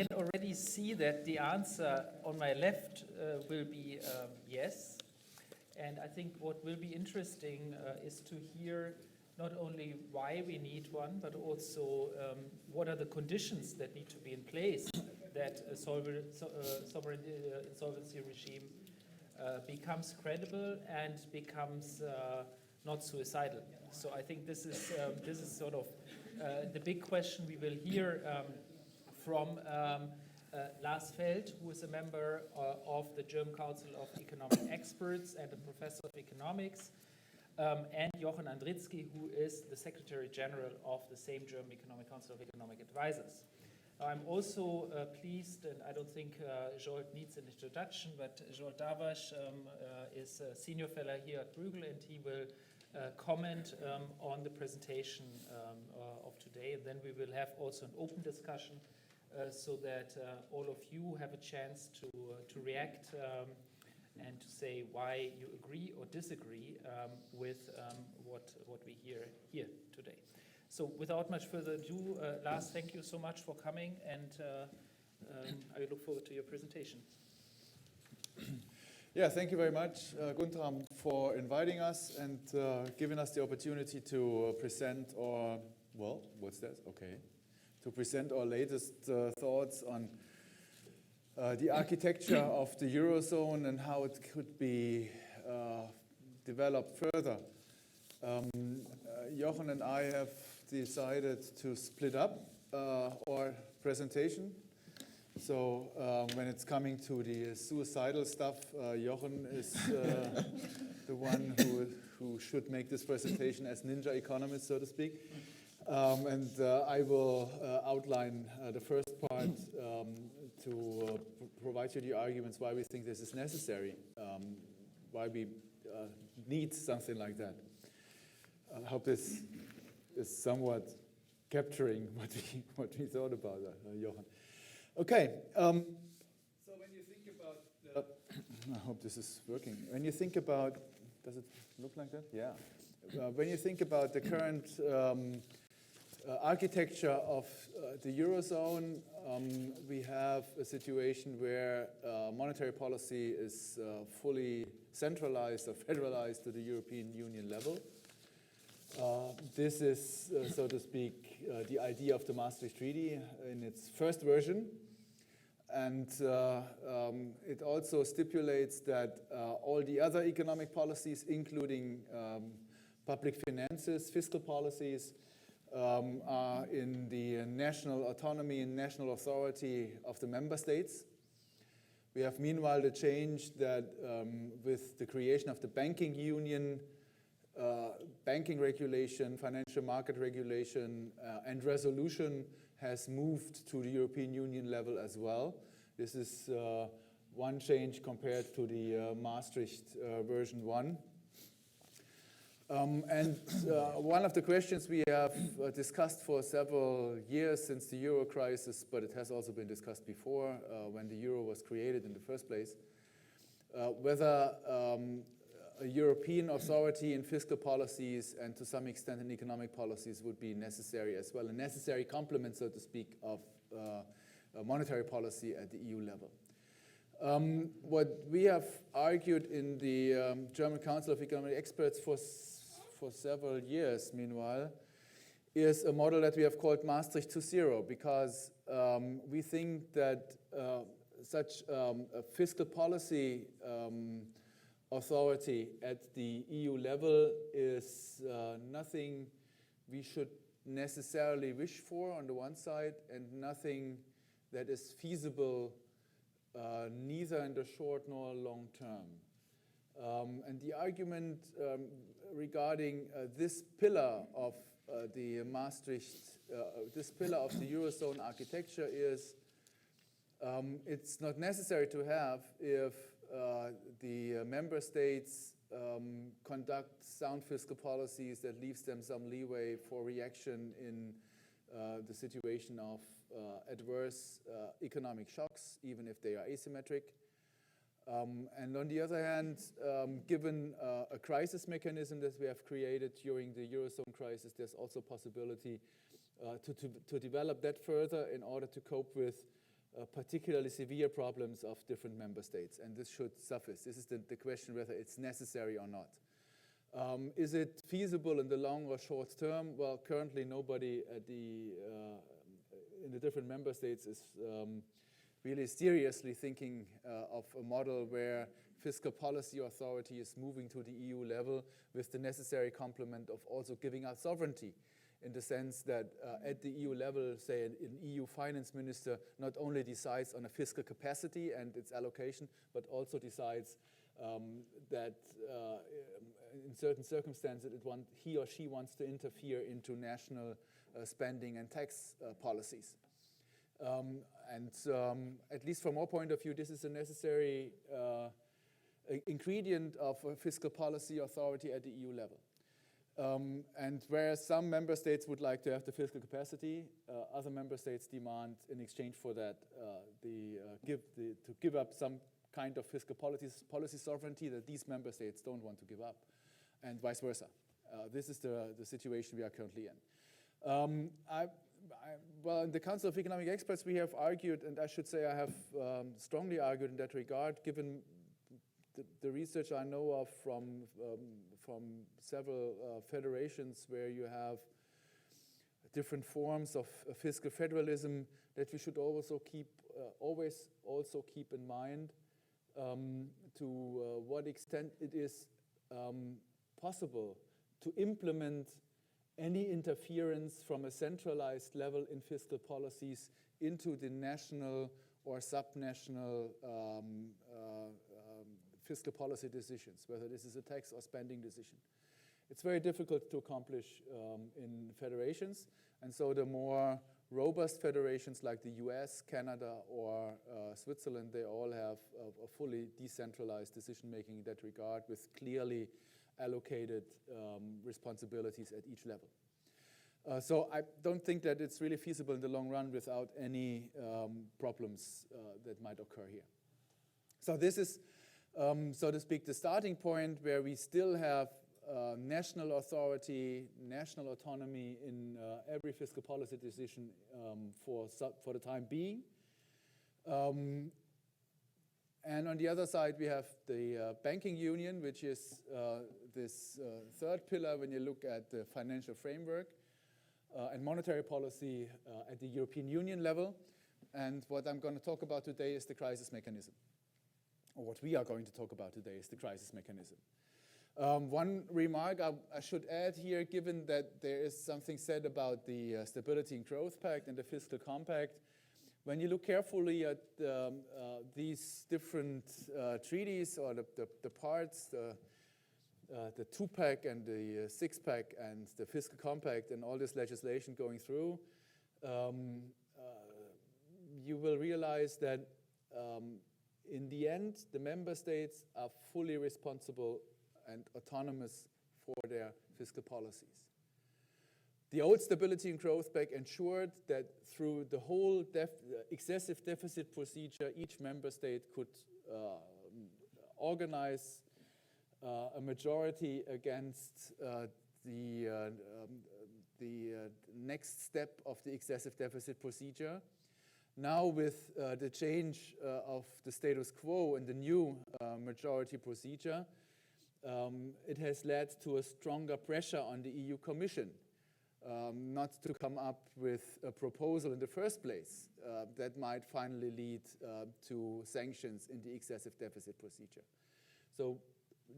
can already see that the answer on my left will be yes. And I think what will be interesting is to hear not only why we need one, but also what are the conditions that need to be in place that a sovereign insolvency regime becomes credible and becomes not suicidal. So I think this is sort of the big question we will hear from Lars Feld, who is a member of the German Council of Economic Experts and a professor of economics, and Jochen Andritzky, who is the Secretary General of the same German Economic Council of Economic Advisors. I'm also pleased, and I don't think Zsolt needs an introduction, but Zsolt Davash is a senior fellow here at Bruegel, and he will comment on the presentation of today. And then we will have also an open discussion so that all of you have a chance to react and to say why you agree or disagree with what we hear here today. So without much further ado, Lars, thank you so much for coming, and I look forward to your presentation. Yeah, thank you very much, Guntram, for inviting us and giving us the opportunity to present our, well, what's that? Okay. To present our latest thoughts on the architecture of the Eurozone and how it could be developed further. Jochen and I have decided to split up our presentation. So when it's coming to the suicidal stuff, Jochen is the one who should make this presentation as ninja economist, so to speak. And I will outline the first part to provide you the arguments why we think this is necessary, why we need something like that. I hope this is somewhat capturing what we thought about that, Jochen. Okay, so when you think about I hope this is working. When you think about, does it look like that? Yeah. When you think about the current architecture of the Eurozone, we have a situation where monetary policy is fully centralized or federalized to the European Union level. This is, so to speak, the idea of the Maastricht Treaty in its first version. And it also stipulates that all the other economic policies, including public finances, fiscal policies, are in the national autonomy and national authority of the member states. We have meanwhile the change that with the creation of the banking union, banking regulation, financial market regulation, and resolution has moved to the European Union level as well. This is one change compared to the Maastricht version 1. And one of the questions we have discussed for several years since the euro crisis, but it has also been discussed before when the euro was created in the first place, whether a European authority in fiscal policies and to some extent in economic policies would be necessary as well, a necessary complement, so to speak, of monetary policy at the EU level. What we have argued in the German Council of Economic Experts for several years, meanwhile, is a model that we have called Maastricht 2.0, because we think that such a fiscal policy authority at the EU level is nothing we should necessarily wish for on the one side, and nothing that is feasible neither in the short nor long term. And the argument regarding this pillar of the Maastricht, this pillar of the Eurozone architecture is it's not necessary to have if the member states conduct sound fiscal policies that leaves them some leeway for reaction in the situation of adverse economic shocks, even if they are asymmetric. And on the other hand, given a crisis mechanism that we have created during the Eurozone crisis, there's also possibility to develop that further in order to cope with particularly severe problems of different member states, and this should suffice. This is the question whether it's necessary or not. Is it feasible in the long or short term? Well, currently nobody at in the different member states is really seriously thinking of a model where fiscal policy authority is moving to the EU level with the necessary complement of also giving out sovereignty, in the sense that at the EU level, say, an EU finance minister not only decides on a fiscal capacity and its allocation, but also decides that in certain circumstances he or she wants to interfere into national spending and tax policies. At least from our point of view, this is a necessary ingredient of a fiscal policy authority at the EU level. And whereas some member states would like to have the fiscal capacity, other member states demand in exchange for that to give up some kind of fiscal policy sovereignty that these member states don't want to give up, and vice versa. This is the situation we are currently in. Well, in the Council of Economic Experts, we have argued, and I should say I have strongly argued in that regard, given the research I know of from several federations where you have different forms of fiscal federalism, that we should always also keep in mind to what extent it is possible to implement any interference from a centralized level in fiscal policies into the national or subnational fiscal policy decisions, whether this is a tax or spending decision. It's very difficult to accomplish in federations, and so the more robust federations like the US, Canada, or Switzerland, they all have a fully decentralized decision-making in that regard with clearly allocated responsibilities at each level. So I don't think that it's really feasible in the long run without any problems that might occur here. So this is, so to speak, the starting point where we still have national authority, national autonomy in every fiscal policy decision for the time being. And on the other side, we have the banking union, which is this third pillar when you look at the financial framework and monetary policy at the European Union level. And what I'm going to talk about today is the crisis mechanism. Or what we are going to talk about today is the crisis mechanism. One remark I should add here, given that there is something said about the Stability and Growth Pact and the Fiscal Compact, when you look carefully at these different treaties or the parts, the two-pack and the six-pack and the Fiscal Compact and all this legislation going through, you will realize that in the end, the member states are fully responsible and autonomous for their fiscal policies. The old Stability and Growth Pact ensured that through the whole excessive deficit procedure, each member state could organize a majority against the next step of the excessive deficit procedure. Now with the change of the status quo and the new majority procedure, it has led to a stronger pressure on the EU Commission not to come up with a proposal in the first place that might finally lead to sanctions in the excessive deficit procedure. So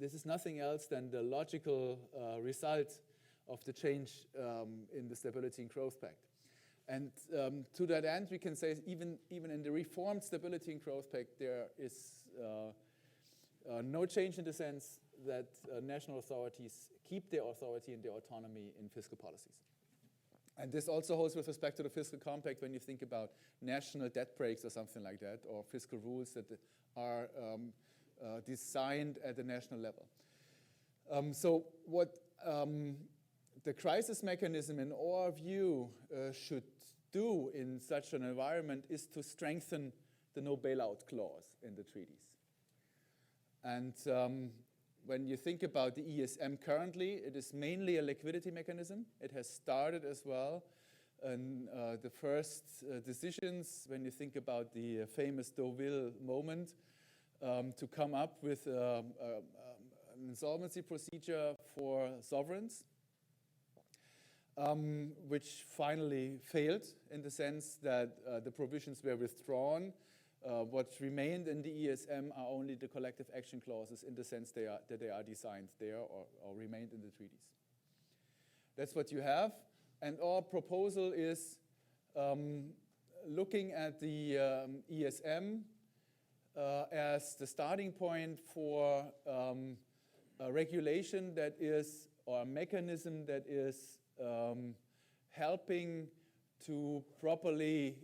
this is nothing else than the logical result of the change in the Stability and Growth Pact. And to that end, we can say even in the reformed Stability and Growth Pact, there is no change in the sense that national authorities keep their authority and their autonomy in fiscal policies. And this also holds with respect to the Fiscal Compact when you think about national debt breaks or something like that, or fiscal rules that are designed at the national level. So what the crisis mechanism, in our view, should do in such an environment is to strengthen the no bailout clause in the treaties. And when you think about the ESM currently, it is mainly a liquidity mechanism. It has started as well And the first decisions, when you think about the famous Deauville moment, to come up with an insolvency procedure for sovereigns, which finally failed in the sense that the provisions were withdrawn. What remained in the ESM are only the collective action clauses in the sense that they are designed there or remained in the treaties. That's what you have. And our proposal is looking at the ESM as the starting point for a regulation that is, or a mechanism that is helping to properly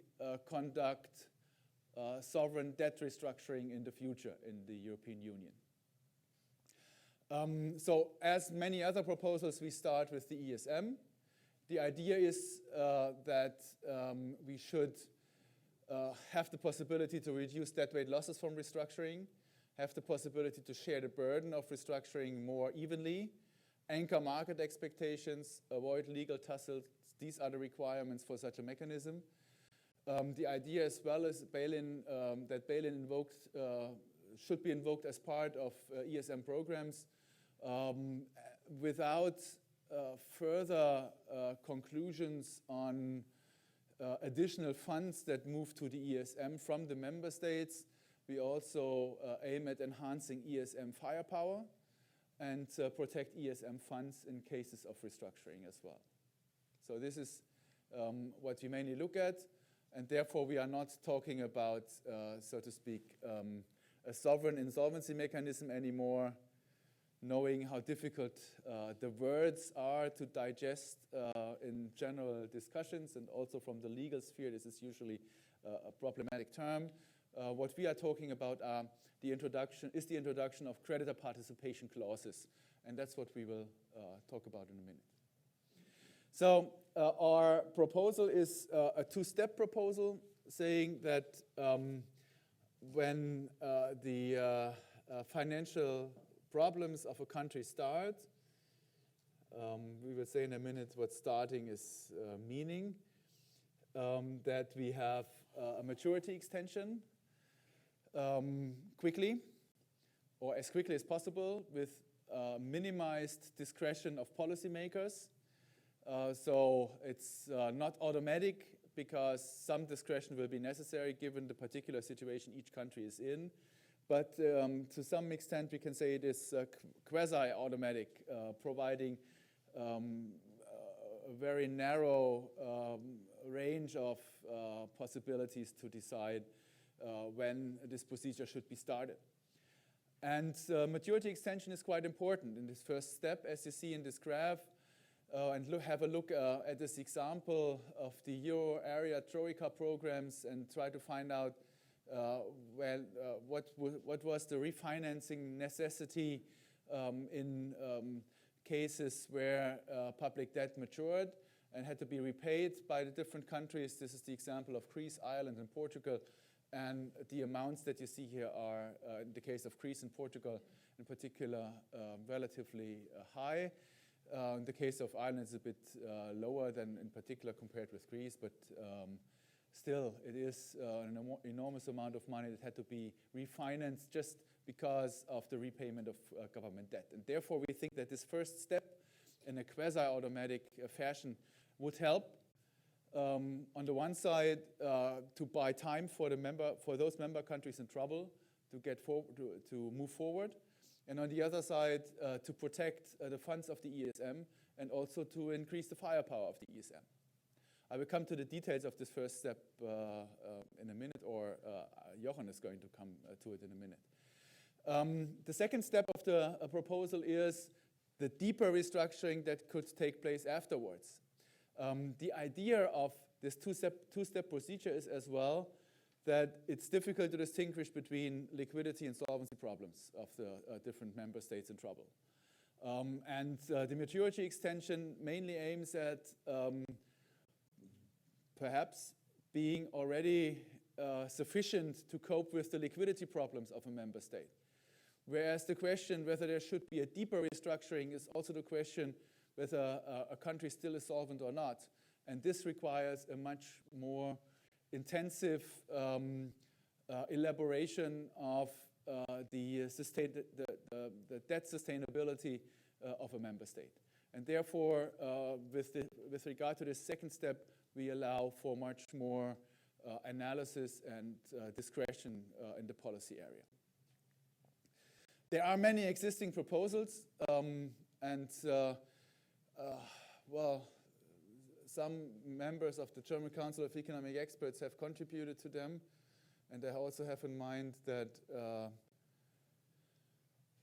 conduct sovereign debt restructuring in the future in the European Union. So as many other proposals, we start with the ESM. The idea is that we should have the possibility to reduce deadweight losses from restructuring, have the possibility to share the burden of restructuring more evenly, anchor market expectations, avoid legal tussles. These are the requirements for such a mechanism. The idea as well is bail-in, that bail-in invoked, should be invoked as part of ESM programs without further conclusions on additional funds that move to the ESM from the member states. We also aim at enhancing ESM firepower and protect ESM funds in cases of restructuring as well. So this is what we mainly look at, and therefore we are not talking about, so to speak, a sovereign insolvency mechanism anymore, knowing how difficult the words are to digest in general discussions, and also from the legal sphere, this is usually a problematic term. What we are talking about are the introduction of creditor participation clauses, and that's what we will talk about in a minute. So our proposal is a two-step proposal, saying that when the financial problems of a country start, we will say in a minute what starting is meaning, that we have a maturity extension quickly, or as quickly as possible, with minimized discretion of policymakers. So it's not automatic, because some discretion will be necessary given the particular situation each country is in. But to some extent, we can say it is quasi-automatic, providing a very narrow range of possibilities to decide when this procedure should be started. And maturity extension is quite important in this first step, as you see in this graph. And have a look at this example of the Euro area Troika programs and try to find out what was the refinancing necessity in cases where public debt matured and had to be repaid by the different countries. This is the example of Greece, Ireland, and Portugal. And the amounts that you see here are, in the case of Greece and Portugal in particular, relatively high. In the case of Ireland, it's a bit lower than in particular compared with Greece, but still, it is an enormous amount of money that had to be refinanced just because of the repayment of government debt. And therefore, we think that this first step in a quasi-automatic fashion would help, on the one side, to buy time for those member countries in trouble to move forward, and on the other side, to protect the funds of the ESM and also to increase the firepower of the ESM. I will come to the details of this first step in a minute, or Jochen is going to come to it in a minute. The second step of the proposal is the deeper restructuring that could take place afterwards. The idea of this two-step procedure is as well that it's difficult to distinguish between liquidity and solvency problems of the different member states in trouble. And the maturity extension mainly aims at perhaps being already sufficient to cope with the liquidity problems of a member state. Whereas the question whether there should be a deeper restructuring is also the question whether a country still is solvent or not. And this requires a much more intensive elaboration of the debt sustainability of a member state. And therefore, with regard to this second step, we allow for much more analysis and discretion in the policy area. There are many existing proposals, well, some members of the German Council of Economic Experts have contributed to them, and I also have in mind that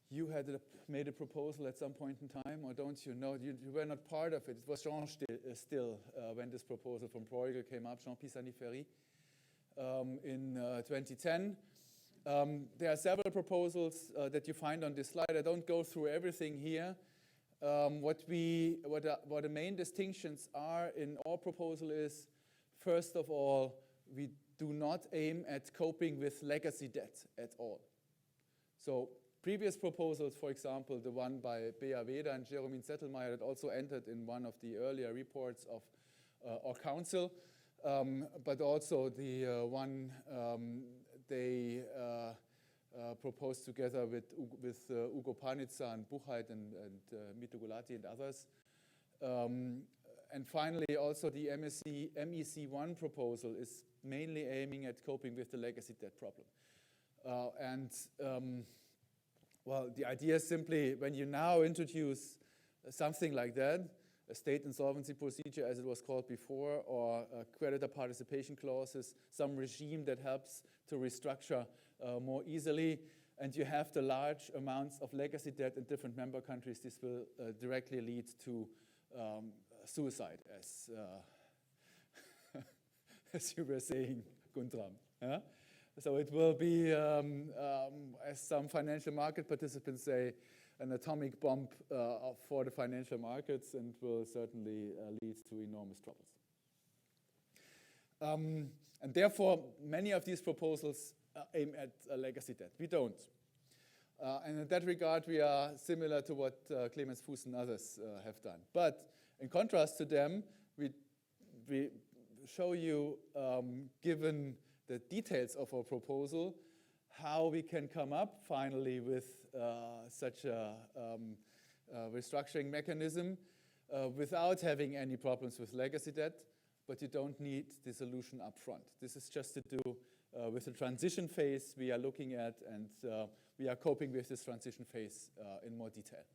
you had made a proposal at some point in time, or don't you? No, you were not part of it. It was Jean still when this proposal from Bruegel came up, Jean Pisani-Ferry, in 2010. There are several proposals that you find on this slide. I don't go through everything here. What the main distinctions are in our proposal is, first of all, we do not aim at coping with legacy debt at all. So previous proposals, for example, the one by Bea Weder and Jerome Zettelmeier that also entered in one of the earlier reports of our council, but also the one they proposed together with Ugo Panizza and Buchheit and Mito Gulati and others. And finally, also the MEC1 proposal is mainly aiming at coping with the legacy debt problem. Well, the idea is simply, when you now introduce something like that, a state insolvency procedure as it was called before, or creditor participation clauses, some regime that helps to restructure more easily, and you have the large amounts of legacy debt in different member countries, this will directly lead to suicide, as you were saying, Guntram. Yeah? So it will be, as some financial market participants say, an atomic bomb for the financial markets, and will certainly lead to enormous troubles. And therefore, many of these proposals aim at legacy debt. We don't. And in that regard, we are similar to what Clemens Fuß and others have done. But in contrast to them, we show you, given the details of our proposal, how we can come up finally with such a restructuring mechanism without having any problems with legacy debt, but you don't need the solution up front. This is just to do with the transition phase we are looking at, and we are coping with this transition phase in more detail.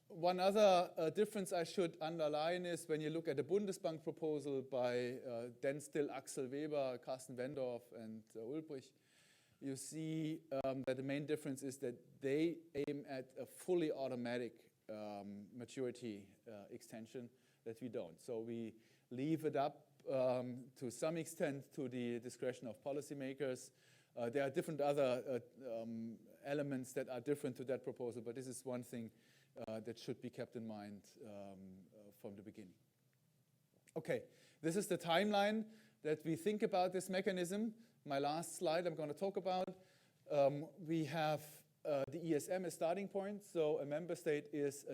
One other difference I should underline is when you look at the Bundesbank proposal by then still Axel Weber, Carsten Wendorf, and Ulbrich, you see that the main difference is that they aim at a fully automatic maturity extension that we don't. So we leave it up to some extent to the discretion of policymakers. There are different other elements that are different to that proposal, but this is one thing that should be kept in mind from the beginning. Okay, this is the timeline that we think about this mechanism. My last slide I'm going to talk about. We have the ESM as starting point. So a member state is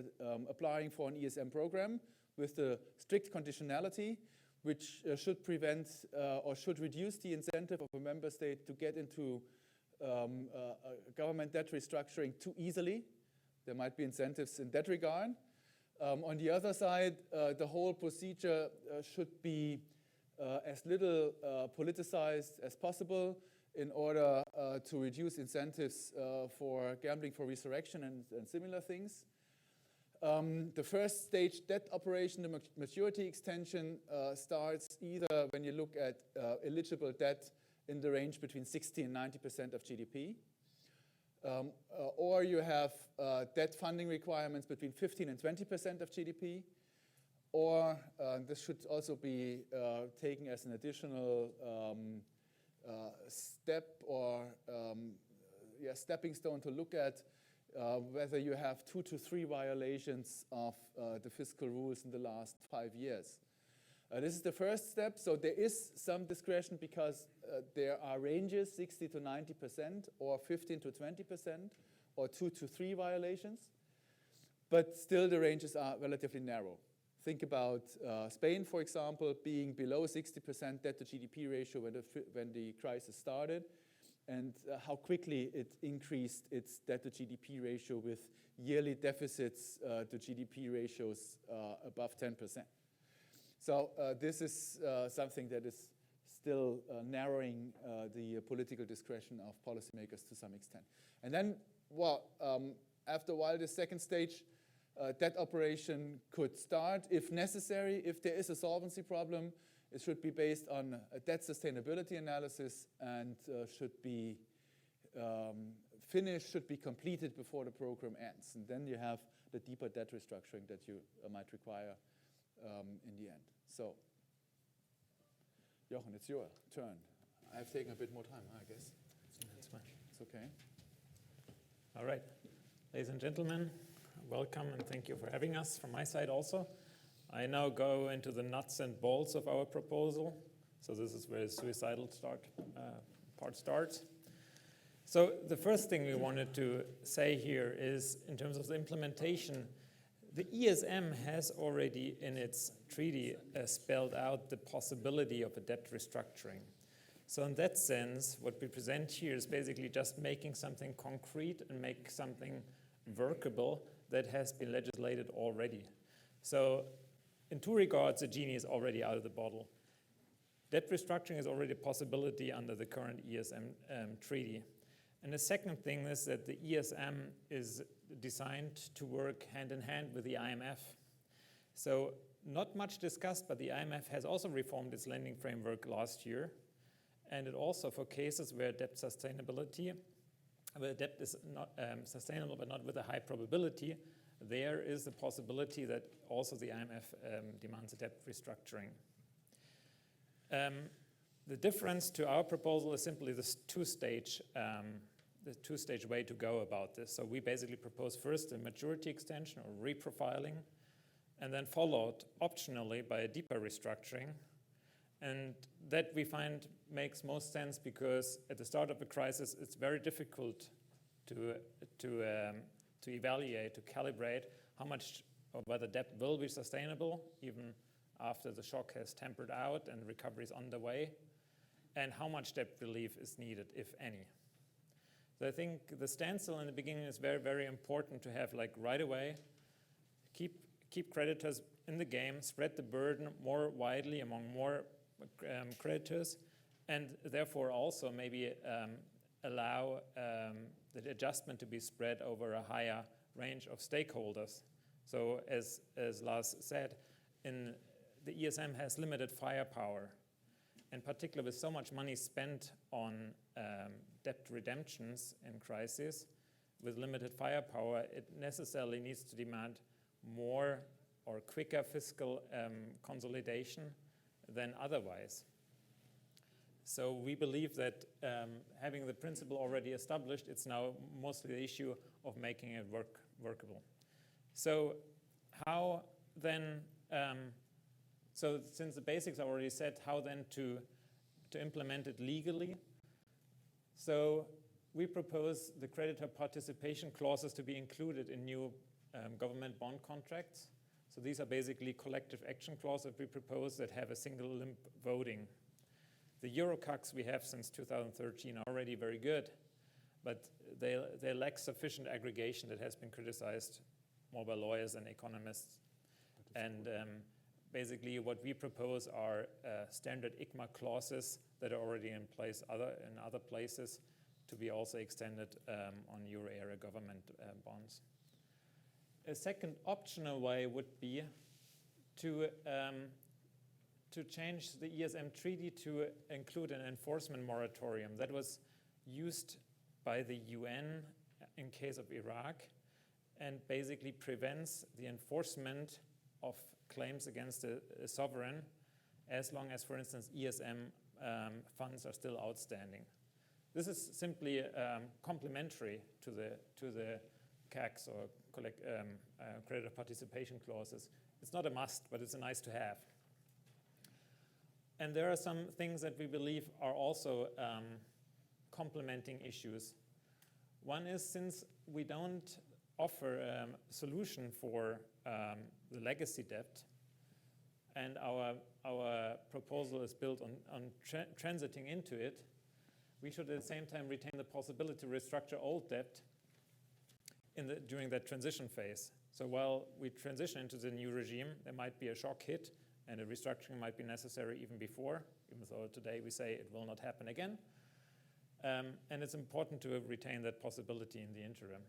applying for an ESM program with the strict conditionality, which should prevent or should reduce the incentive of a member state to get into government debt restructuring too easily. There might be incentives in that regard. On the other side, the whole procedure should be as little politicized as possible in order to reduce incentives for gambling for resurrection and similar things. The first stage debt operation, the maturity extension, starts either when you look at eligible debt in the range between 60 and 90% of GDP. Or you have debt funding requirements between 15 and 20% of GDP, or this should also be taken as an additional step or stepping stone to look at whether you have 2 to 3 violations of the fiscal rules in the last 5 years. This is the first step, so there is some discretion because there are ranges, 60 to 90%, or 15 to 20%, or 2 to 3 violations. But still the ranges are relatively narrow. Think about Spain, for example, being below 60% debt to GDP ratio when the crisis started, and how quickly it increased its debt to GDP ratio with yearly deficits to GDP ratios above 10%. So this is something that is still narrowing the political discretion of policymakers to some extent. And then, well, after a while, the second stage, debt operation could start if necessary. If there is a solvency problem, it should be based on a debt sustainability analysis and should be finished, should be completed before the program ends. And then you have the deeper debt restructuring that you might require in the end. So, Jochen, it's your turn. I've taken a bit more time, I guess. That's fine. It's okay. All right. Ladies and gentlemen, welcome and thank you for having us from my side also. I now go into the nuts and bolts of our proposal. So this is where the suicidal part starts. So the first thing we wanted to say here is, in terms of the implementation, the ESM has already in its treaty spelled out the possibility of a debt restructuring. So in that sense, what we present here is basically just making something concrete and make something workable that has been legislated already. So in two regards, the genie is already out of the bottle. Debt restructuring is already a possibility under the current ESM treaty. And the second thing is that the ESM is designed to work hand in hand with the IMF. So not much discussed, but the IMF has also reformed its lending framework last year. And it also, for cases where debt sustainability, where debt is not sustainable but not with a high probability, there is the possibility that also the IMF demands a debt restructuring. The difference to our proposal is simply this two-stage way to go about this. So we basically propose first a maturity extension or reprofiling, and then followed optionally by a deeper restructuring. And that we find makes most sense because at the start of a crisis, it's very difficult to evaluate, to calibrate how much of whether debt will be sustainable even after the shock has tempered out and recovery is underway, and how much debt relief is needed, if any. So I think the standstill in the beginning is very, very important to have, like, right away, keep creditors in the game, spread the burden more widely among more creditors, and therefore also maybe allow the adjustment to be spread over a higher range of stakeholders. So as Lars said, the ESM has limited firepower. In particular, with so much money spent on debt redemptions in crisis, with limited firepower, it necessarily needs to demand more or quicker fiscal consolidation than otherwise. So we believe that having the principle already established, it's now mostly the issue of making it workable. So how then, so since the basics are already set, how then to implement it legally? So we propose the creditor participation clauses to be included in new government bond contracts. So these are basically collective action clauses that we propose that have a single limb voting. The Eurocacs we have since 2013 are already very good, but they lack sufficient aggregation that has been criticized more by lawyers and economists. And basically what we propose are standard ICMA clauses that are already in place in other places to be also extended on euro area government bonds. A second optional way would be to change the ESM treaty to include an enforcement moratorium that was used by the UN in case of Iraq and basically prevents the enforcement of claims against a sovereign as long as, for instance, ESM funds are still outstanding. This is simply complementary to the CACs or creditor participation clauses. It's not a must, but it's a nice to have. And there are some things that we believe are also complementing issues. One is, since we don't offer a solution for the legacy debt, and our proposal is built on transiting into it, we should at the same time retain the possibility to restructure old debt during that transition phase. So while we transition into the new regime, there might be a shock hit, and a restructuring might be necessary even before, even though today we say it will not happen again. And it's important to retain that possibility in the interim.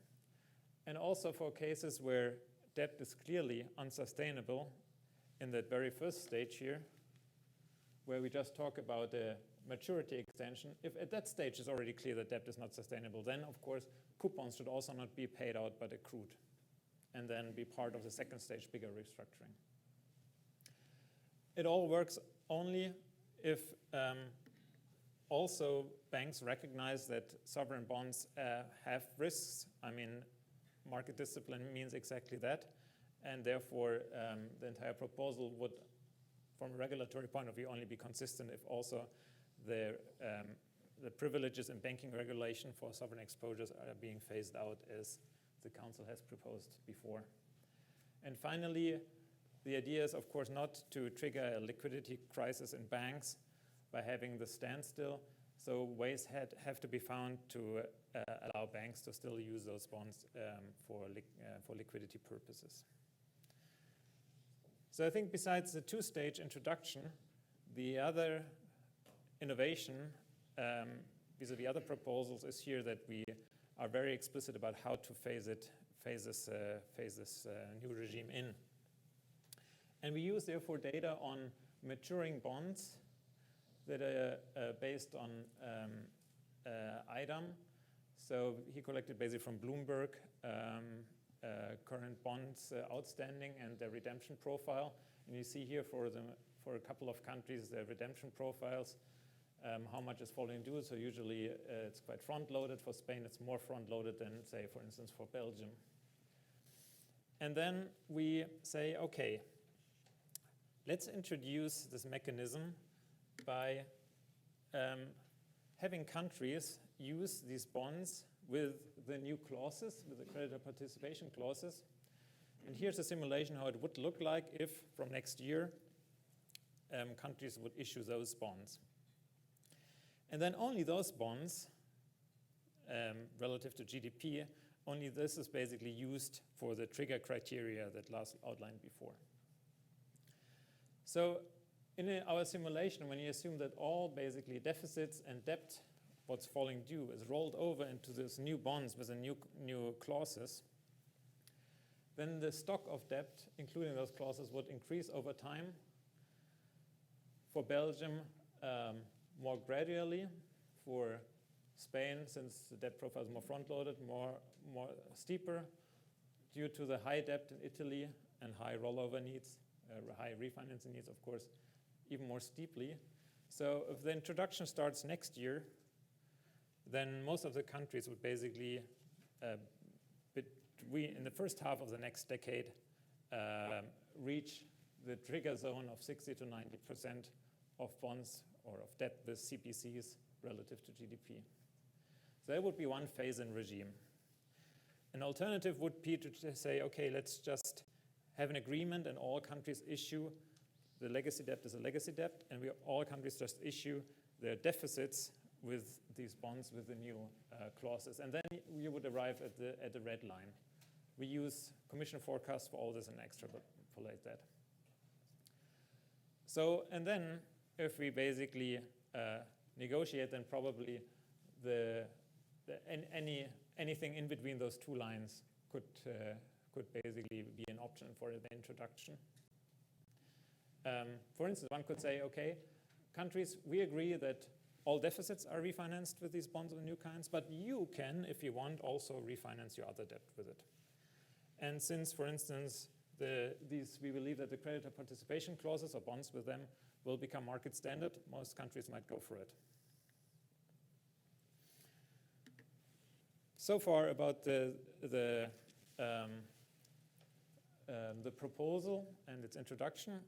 And also for cases where debt is clearly unsustainable, in that very first stage here, where we just talk about a maturity extension, if at that stage it's already clear that debt is not sustainable, then of course coupons should also not be paid out but accrued, and then be part of the second stage bigger restructuring. It all works only if also banks recognize that sovereign bonds have risks. I mean, market discipline means exactly that, and therefore the entire proposal would, from a regulatory point of view, only be consistent if also the privileges in banking regulation for sovereign exposures are being phased out as the Council has proposed before. And finally, the idea is, of course, not to trigger a liquidity crisis in banks by having the standstill. So ways have to be found to allow banks to still use those bonds for liquidity purposes. So I think besides the two-stage introduction, the other innovation vis-a-vis other proposals is here that we are very explicit about how to phase this new regime in. And we use, therefore, data on maturing bonds that are based on IDAM. So he collected basically from Bloomberg current bonds outstanding and their redemption profile. And you see here for a couple of countries, their redemption profiles, how much is falling due. So usually it's quite front-loaded. For Spain, it's more front-loaded than, say, for instance, for Belgium. And then we say, okay, let's introduce this mechanism by having countries use these bonds with the new clauses, with the creditor participation clauses. And here's a simulation how it would look like if, from next year, countries would issue those bonds. And then only those bonds, relative to GDP, only this is basically used for the trigger criteria that Lars outlined before. So in our simulation, when you assume that all basically deficits and debt, what's falling due, is rolled over into these new bonds with the new clauses, then the stock of debt, including those clauses, would increase over time. For Belgium, more gradually. For Spain, since the debt profile is more front-loaded, more steeper, due to the high debt in Italy and high rollover needs, high refinancing needs, of course, even more steeply. So if the introduction starts next year, then most of the countries would basically, in the first half of the next decade, reach the trigger zone of 60 to 90% of bonds or of debt with CPCs relative to GDP. So that would be one phase-in regime. An alternative would be to say, okay, let's just have an agreement and all countries issue the legacy debt as a legacy debt, and all countries just issue their deficits with these bonds with the new clauses. And then you would arrive at the red line. We use Commission forecasts for all this and extrapolate that. So, and then if we basically negotiate, then probably anything in between those two lines could basically be an option for the introduction. For instance, one could say, okay, countries, we agree that all deficits are refinanced with these bonds of the new kinds, but you can, if you want, also refinance your other debt with it. And since, for instance, we believe that the creditor participation clauses or bonds with them will become market standard, most countries might go for it. So far about the proposal and its introduction.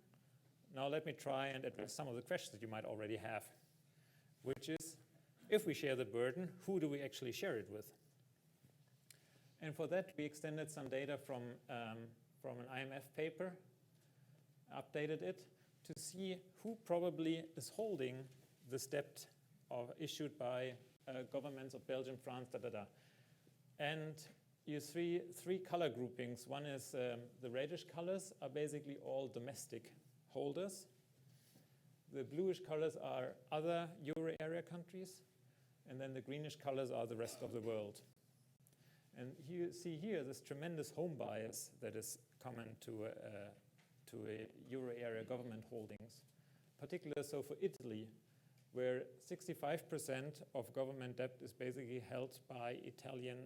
Now let me try and address some of the questions that you might already have, which is, if we share the burden, who do we actually share it with? And for that, we extended some data from an IMF paper, updated it. to see who probably is holding this debt issued by governments of Belgium, France, And you see three color groupings. One is the reddish colors are basically all domestic holders. The bluish colors are other euro area countries. And then the greenish colors are the rest of the world. And you see here this tremendous home bias that is common to a euro area government holdings, particularly so for Italy, where 65% of government debt is basically held by Italian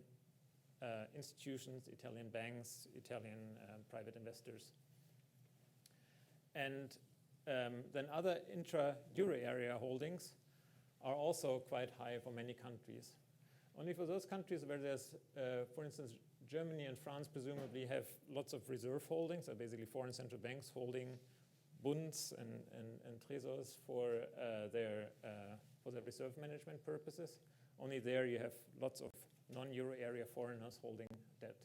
institutions, Italian banks, Italian private investors. And then other intra-euro area holdings are also quite high for many countries. Only for those countries where there's, for instance, Germany and France presumably have lots of reserve holdings, so basically foreign central banks holding bunds and trésors for their reserve management purposes. Only there you have lots of non-euro area foreigners holding debt.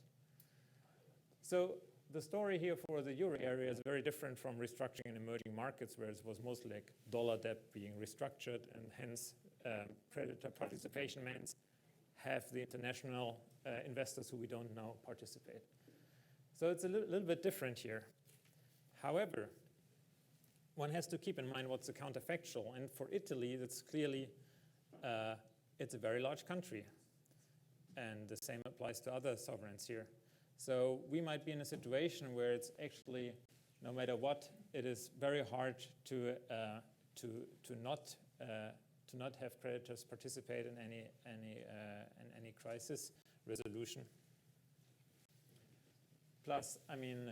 So the story here for the euro area is very different from restructuring in emerging markets, where it was mostly like dollar debt being restructured, and hence creditor participation means have the international investors who we don't know participate. So it's a little bit different here. However, one has to keep in mind what's the counterfactual. And for Italy, it's clearly, it's a very large country. And the same applies to other sovereigns here. So we might be in a situation where it's actually, no matter what, it is very hard to not have creditors participate in any crisis resolution. Plus, I mean,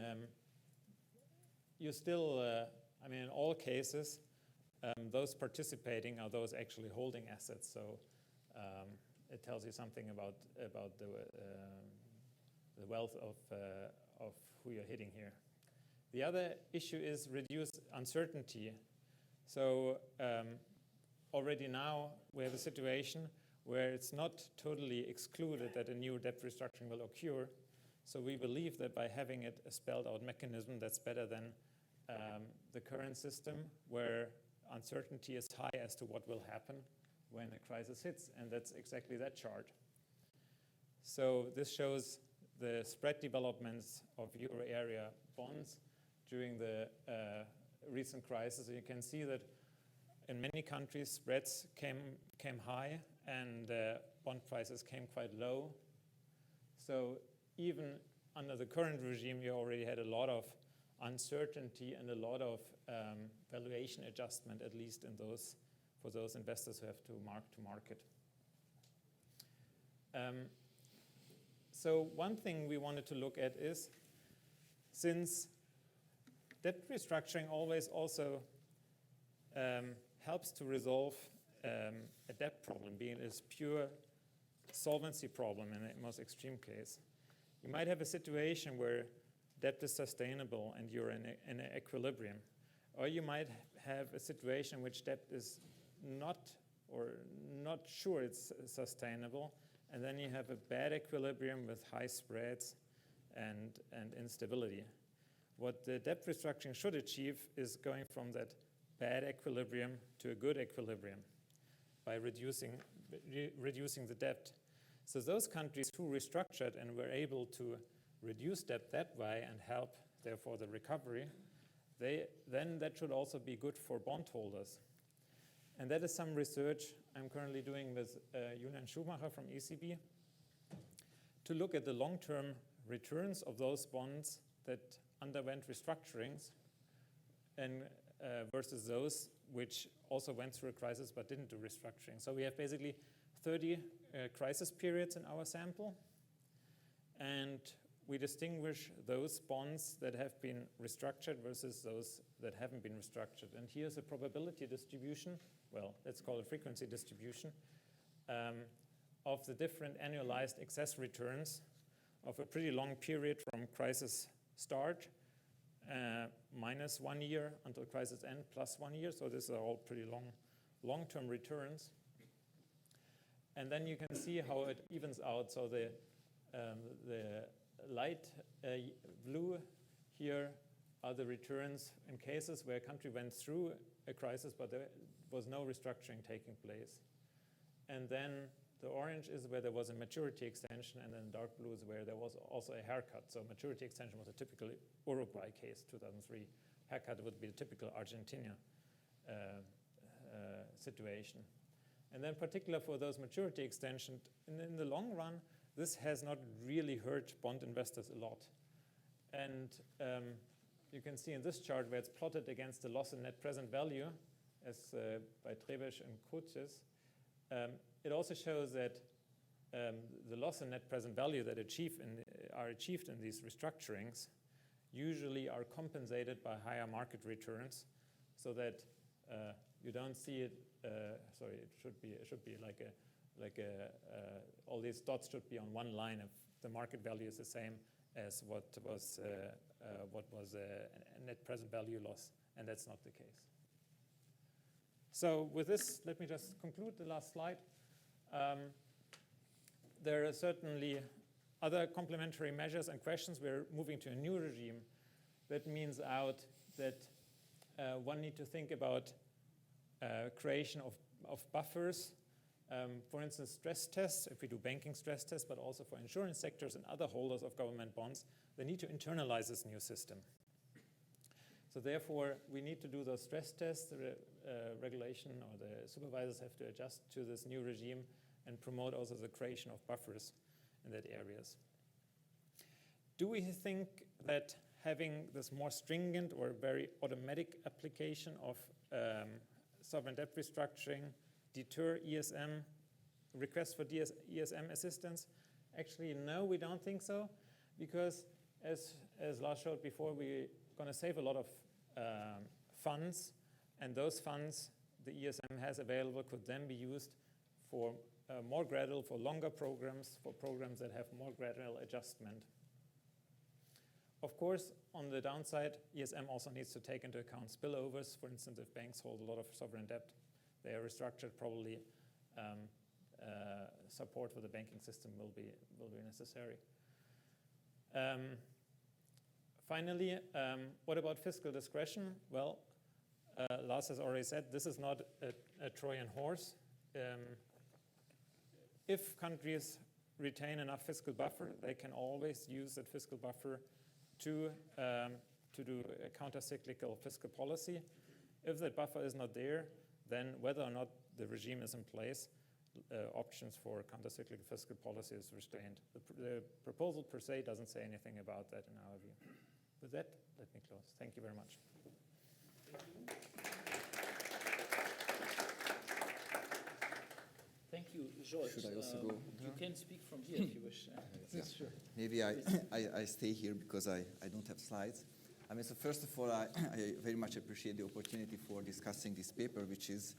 you still, I mean, in all cases, those participating are those actually holding assets. So it tells you something about the wealth of who you're hitting here. The other issue is reduce uncertainty. So already now we have a situation where it's not totally excluded that a new debt restructuring will occur. So we believe that by having it a spelled out mechanism, that's better than the current system, where uncertainty is high as to what will happen when a crisis hits, and that's exactly that chart. So this shows the spread developments of euro area bonds during the recent crisis. You can see that in many countries spreads came high and bond prices came quite low. So even under the current regime, you already had a lot of uncertainty and a lot of valuation adjustment, at least in those for those investors who have to mark to market. So one thing we wanted to look at is, since debt restructuring always also helps to resolve a debt problem, being it a pure solvency problem in the most extreme case, you might have a situation where debt is sustainable and you're in an equilibrium. Or you might have a situation in which debt is not sure it's sustainable, and then you have a bad equilibrium with high spreads and instability. What the debt restructuring should achieve is going from that bad equilibrium to a good equilibrium by reducing the debt. So those countries who restructured and were able to reduce debt that way and help, therefore, the recovery, then that should also be good for bondholders. And that is some research I'm currently doing with Julian Schumacher from ECB to look at the long-term returns of those bonds that underwent restructurings and versus those which also went through a crisis but didn't do restructuring. So we have basically 30 crisis periods in our sample, and we distinguish those bonds that have been restructured versus those that haven't been restructured. And here's a probability distribution, well, let's call it frequency distribution, of the different annualized excess returns of a pretty long period from crisis start, minus 1 year until crisis end, plus 1 year. So these are all pretty long-term returns. And then you can see how it evens out. So the light blue here are the returns in cases where a country went through a crisis, but there was no restructuring taking place. And then the orange is where there was a maturity extension, and then dark blue is where there was also a haircut. So maturity extension was a typical Uruguay case, 2003. Haircut would be the typical Argentina situation. And then particular for those maturity extensions, in the long run, this has not really hurt bond investors a lot. And you can see in this chart where it's plotted against the loss in net present value, as by Trebesch and Coates, it also shows that the loss in net present value that are achieved in these restructurings usually are compensated by higher market returns, so that you don't see it. Sorry, it should be like all these dots should be on one line if the market value is the same as what was a net present value loss, and that's not the case. So with this, let me just conclude the last slide. There are certainly other complementary measures and questions. We're moving to a new regime. That means that one need to think about creation of buffers. For instance, stress tests, if we do banking stress tests, but also for insurance sectors and other holders of government bonds, they need to internalize this new system. So therefore, we need to do those stress tests. The regulation or the supervisors have to adjust to this new regime and promote also the creation of buffers in that areas. Do we think that having this more stringent or very automatic application of sovereign debt restructuring deter ESM requests for ESM assistance? Actually, no, we don't think so, because as Lars showed before, we're going to save a lot of funds, and those funds the ESM has available could then be used for more gradual, for longer programs, for programs that have more gradual adjustment. Of course, on the downside, ESM also needs to take into account spillovers. For instance, if banks hold a lot of sovereign debt, they are restructured, probably support for the banking system will be necessary. Finally, what about fiscal discretion? Well, Lars has already said this is not a Trojan horse. If countries retain enough fiscal buffer, they can always use that fiscal buffer to do a counter-cyclical fiscal policy. If that buffer is not there, then whether or not the regime is in place, options for counter-cyclical fiscal policy is restrained. The proposal per se doesn't say anything about that in our view. With that, let me close. Thank you very much. Thank you, George. Should I also go? You can speak from here if you wish. Yes, sure. Maybe I stay here because I don't have slides. I mean, so first of all, I very much appreciate the opportunity for discussing this paper, which is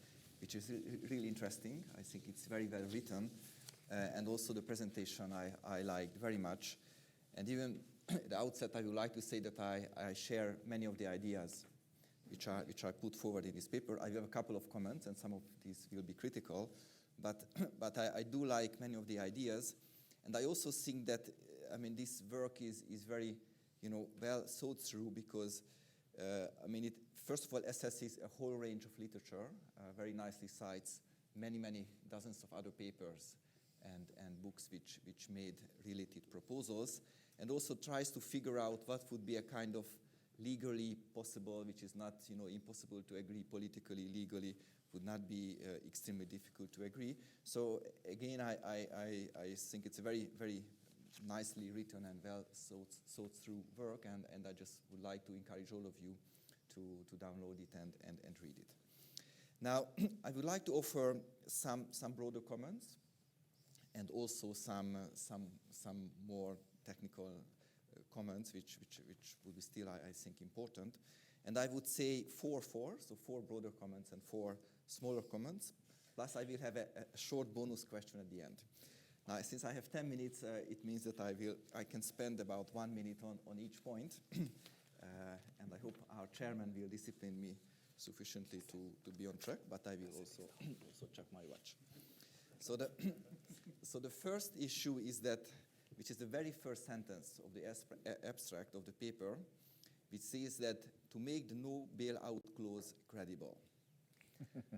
really interesting. I think it's very well written, and also the presentation I liked very much. And even at the outset, I would like to say that I share many of the ideas which are put forward in this paper. I have a couple of comments, and some of these will be critical, but I do like many of the ideas, and I also think that this work is very well thought through, because it first of all assesses a whole range of literature, very nicely cites many dozens of other papers and books which made related proposals, and also tries to figure out what would be a kind of legally possible, which is not impossible to agree politically, legally would not be extremely difficult to agree. So again, I think it's a very nicely written and well thought through work, and I just would like to encourage all of you to download it and read it. Now, I would like to offer some broader comments, and also some more technical comments, which would be still, I think, important. And I would say four broader comments and 4 smaller comments. Plus, I will have a short bonus question at the end. Now, since I have 10 minutes, it means that I can spend about 1 minute on each point. And I hope our chairman will discipline me sufficiently to be on track, but I will also check my watch. So the first issue is that, which is the very first sentence of the abstract of the paper, which says that to make the no bailout clause credible.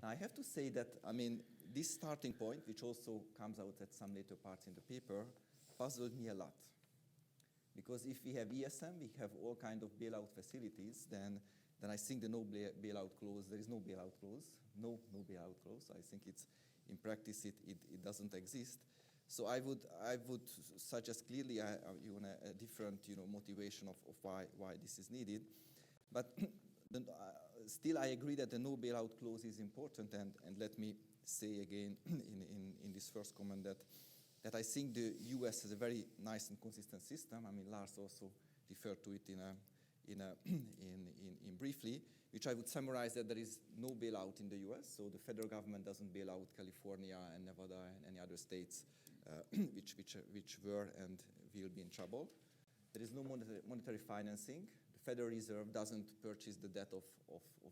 Now, I have to say that, I mean, this starting point, which also comes out at some later parts in the paper, puzzled me a lot. Because if we have ESM, we have all kind of bailout facilities, then I think the no bailout clause, there is no bailout clause, no bailout clause. I think it's, in practice, it doesn't exist. So I would suggest clearly a different motivation of why this is needed. But still, I agree that the no bailout clause is important. And let me say again in this first comment that I think the US has a very nice and consistent system. I mean, Lars also referred to it in briefly, which I would summarize that there is no bailout in the US. So the federal government doesn't bail out California and Nevada and any other states which were and will be in trouble. There is no monetary financing. The Federal Reserve doesn't purchase the debt of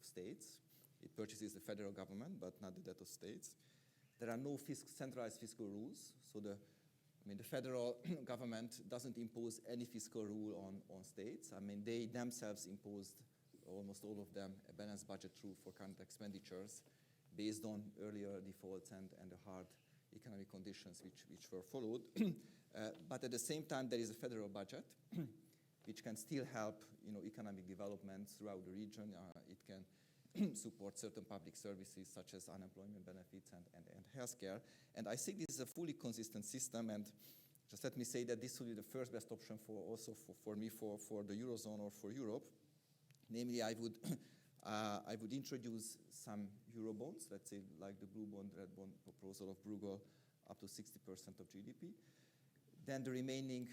states. It purchases the federal government, but not the debt of states. There are no centralized fiscal rules. So the federal government doesn't impose any fiscal rule on states. I mean, they themselves imposed, almost all of them, a balanced budget rule for current expenditures based on earlier defaults and the hard economic conditions which were followed. But at the same time, there is a federal budget which can still help economic development throughout the region. It can support certain public services such as unemployment benefits and healthcare. And I think this is a fully consistent system. And just let me say that this will be the first best option for me for the Eurozone or for Europe. Namely, I would introduce some Eurobonds, let's say like the blue bond, red bond proposal of Bruegel, up to 60% of GDP. Then the remaining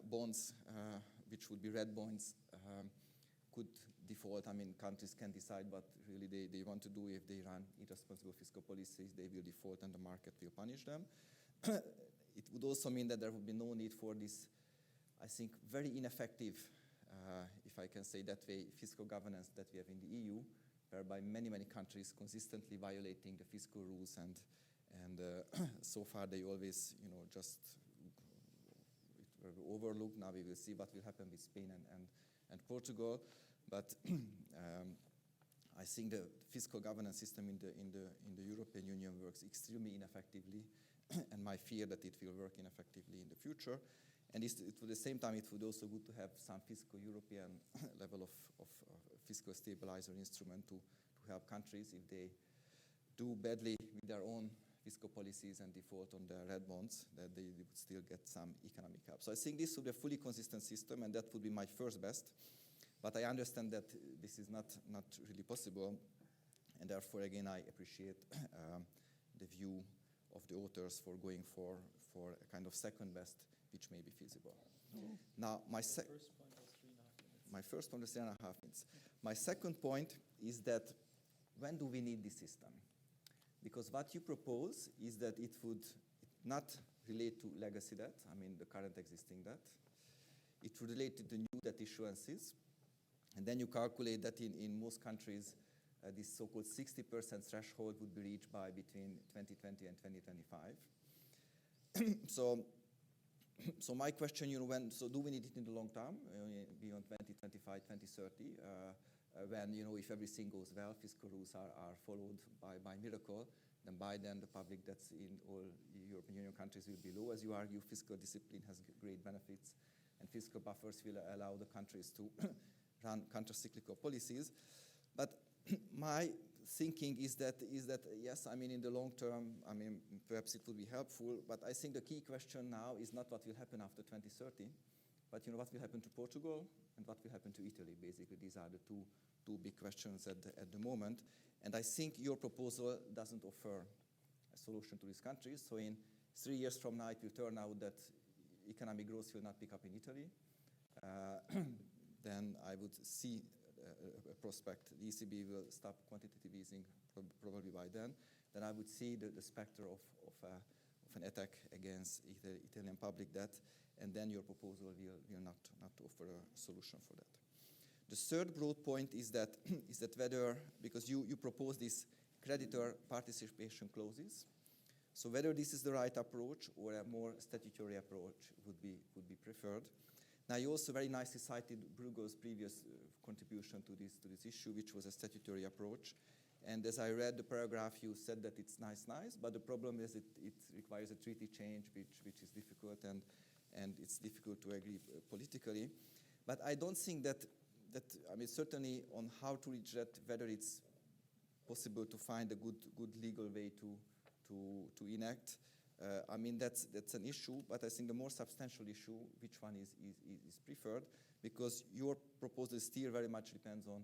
bonds, which would be red bonds, could default. I mean, countries can decide what really they want to do. If they run irresponsible fiscal policies, they will default and the market will punish them. It would also mean that there would be no need for this, I think, very ineffective, if I can say that way, fiscal governance that we have in the EU, whereby many countries consistently violating the fiscal rules and so far they always, just overlooked. Now we will see what will happen with Spain and Portugal. But I think the fiscal governance system in the European Union works extremely ineffectively, and my fear that it will work ineffectively in the future. And at the same time, it would also good to have some fiscal European level of fiscal stabilizer instrument to help countries if they do badly with their own fiscal policies and default on their red bonds, that they would still get some economic help. So I think this would be a fully consistent system, and that would be my first best. But I understand that this is not really possible, and therefore, again, I appreciate the view of the authors for going for a kind of second best, which may be feasible. Now, my first point was 3.5 minutes. My second point is that when do we need this system? Because what you propose is that it would not relate to legacy debt, I mean the current existing debt. It would relate to the new debt issuances. And then you calculate that in most countries, this so-called 60% threshold would be reached by between 2020 and 2025. So my question, so do we need it in the long term, beyond 2025, 2030, when, if everything goes well, fiscal rules are followed by miracle, then by then the public debts in all European Union countries will be low. As you argue, fiscal discipline has great benefits, and fiscal buffers will allow the countries to run counter-cyclical policies. But my thinking is that yes, I mean, in the long term, I mean, perhaps it would be helpful, but I think the key question now is not what will happen after 2030, but what will happen to Portugal and what will happen to Italy. Basically, these are the two big questions at the moment. And I think your proposal doesn't offer a solution to these countries. So in 3 years from now, it will turn out that economic growth will not pick up in Italy. Then I would see a prospect. The ECB will stop quantitative easing probably by then. Then I would see the specter of an attack against Italian public debt, and then your proposal will not offer a solution for that. The third broad point is that whether, because you propose these creditor participation clauses, so whether this is the right approach or a more statutory approach would be preferred. Now, you also very nicely cited Bruegel's previous contribution to this issue, which was a statutory approach. And as I read the paragraph, you said that it's nice, but the problem is it requires a treaty change, which is difficult, and it's difficult to agree politically. But I don't think that I mean, certainly on how to reach that, whether it's possible to find a good legal way to enact. I mean, that's an issue, but I think the more substantial issue, which one is preferred, because your proposal still very much depends on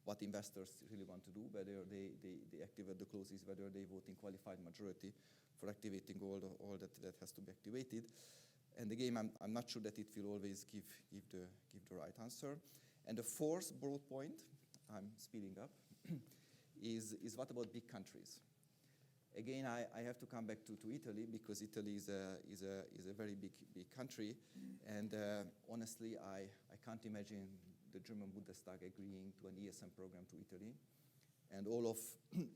what investors really want to do, whether they activate the clauses, whether they vote in qualified majority for activating all that has to be activated. And again, I'm not sure that it will always give the right answer. And the fourth broad point, I'm speeding up, is what about big countries? Again, I have to come back to Italy, because Italy is a very big country, and honestly, I can't imagine the German Bundestag agreeing to an ESM program to Italy, and all of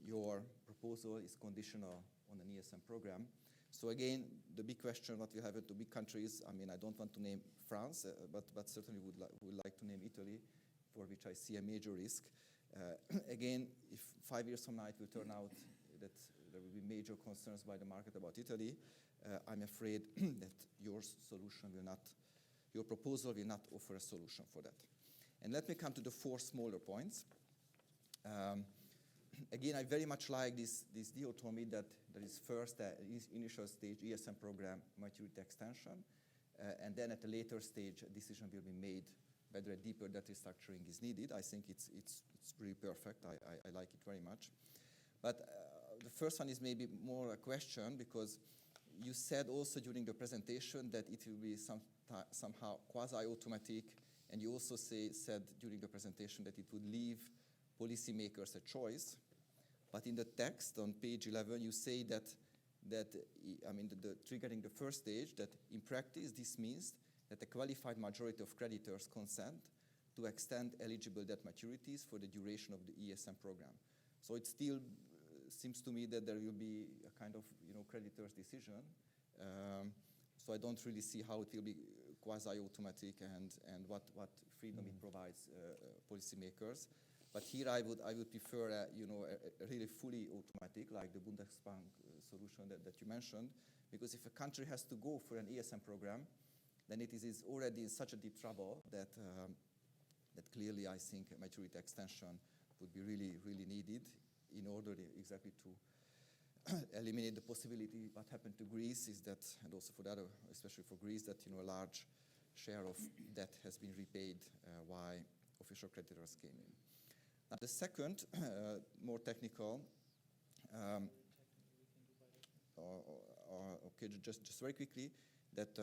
your proposal is conditional on an ESM program. So again, the big question, what will happen to big countries? I mean, I don't want to name France, but certainly would like to name Italy, for which I see a major risk. Again, if 5 years from now it will turn out that there will be major concerns by the market about Italy, I'm afraid that your proposal will not offer a solution for that. And let me come to the four smaller points. Again, I very much like this dichotomy that there is first initial stage ESM program maturity extension, and then at a later stage a decision will be made whether a deeper debt restructuring is needed. I think it's pretty perfect. I like it very much. But the first one is maybe more a question, because you said also during the presentation that it will be somehow quasi-automatic, and you also said during the presentation that it would leave policymakers a choice. But in the text on page 11, you say that I mean, the triggering the first stage, that in practice this means that a qualified majority of creditors consent to extend eligible debt maturities for the duration of the ESM program. So it still seems to me that there will be a kind of creditor's decision. So I don't really see how it will be quasi-automatic and what freedom it provides policymakers. But here I would prefer a really fully automatic, like the Bundesbank solution that you mentioned, because if a country has to go for an ESM program, then it is already in such a deep trouble that clearly I think a maturity extension would be really, really needed in order exactly to eliminate the possibility. What happened to Greece is that, and also for the other, especially for Greece, that a large share of debt has been repaid while official creditors came in. Now the second, more technical, okay, just very quickly, that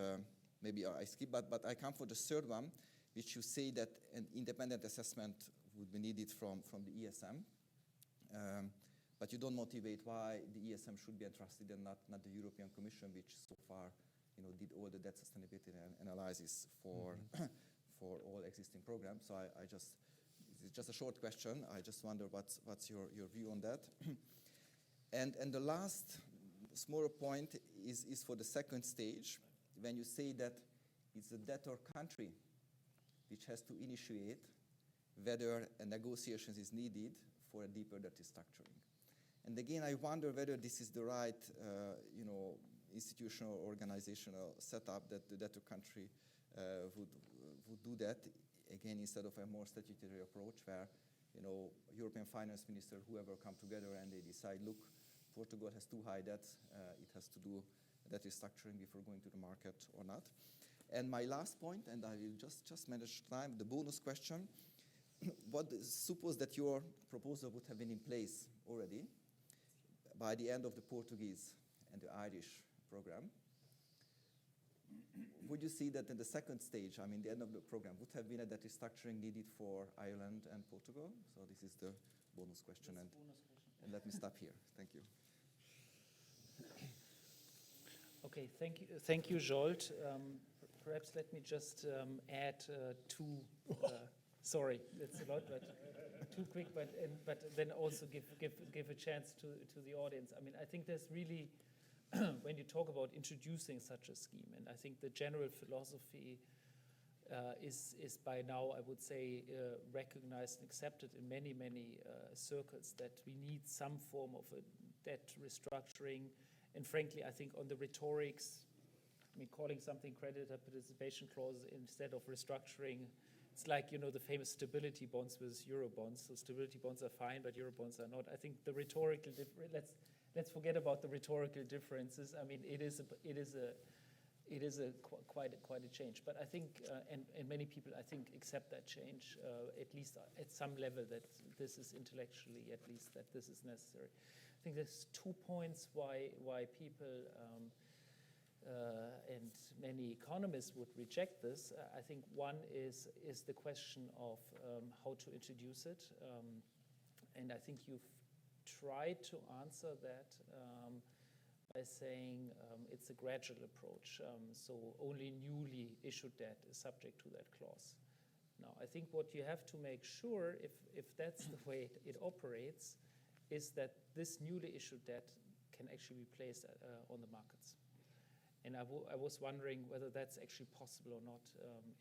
maybe I skip, but I come for the third one, which you say that an independent assessment would be needed from the ESM, but you don't motivate why the ESM should be entrusted and not the European Commission, which so far did all the debt sustainability analysis for all existing programs. So it's just a short question. I just wonder what's your view on that. And the last smaller point is for the second stage, when you say that it's the debtor country which has to initiate whether a negotiation is needed for a deeper debt restructuring. And again, I wonder whether this is the right institutional or organizational setup that the debtor country would do that, again, instead of a more statutory approach where, European finance minister, whoever come together and they decide, look, Portugal has too high debt, it has to do debt restructuring before going to the market or not. And my last point, and I will just manage time, the bonus question. Suppose that your proposal would have been in place already by the end of the Portuguese and the Irish program. Would you see that in the second stage, I mean the end of the program, would have been a debt restructuring needed for Ireland and Portugal? So this is the bonus question. And let me stop here. Thank you. Okay, thank you, Zsolt. Perhaps let me just add two. Sorry, that's a lot, but too quick. But then also give a chance to the audience. I mean, I think there's really when you talk about introducing such a scheme, and I think the general philosophy is by now, I would say, recognized and accepted in many, many circles, that we need some form of a debt restructuring. And frankly, I think on the rhetorics, I mean, calling something creditor participation clause instead of restructuring, it's like, you know, the famous stability bonds versus euro bonds. So stability bonds are fine, but euro bonds are not. I think the rhetorical, let's forget about the rhetorical differences. I mean, it is quite a change. But I think, and many people, I think, accept that change, at least at some level, that this is intellectually, at least, that this is necessary. I think there's 2 points why people and many economists would reject this. I think one is the question of how to introduce it. And I think you've tried to answer that by saying it's a gradual approach. So only newly issued debt is subject to that clause. Now, I think what you have to make sure, if that's the way it operates, is that this newly issued debt can actually be placed on the markets. And I was wondering whether that's actually possible or not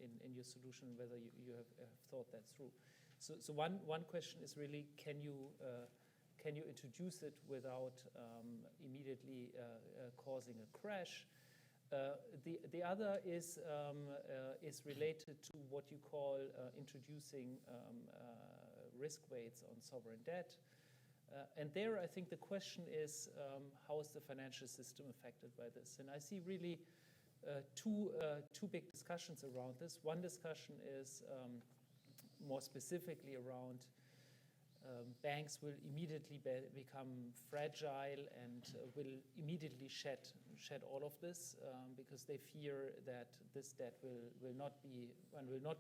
in your solution, whether you have thought that through. So one question is really, can you introduce it without immediately causing a crash? The other is related to what you call introducing risk weights on sovereign debt. And there, I think the question is, how is the financial system affected by this? And I see really two big discussions around this. One discussion is more specifically around banks will immediately become fragile and will immediately shed all of this because they fear that this debt will not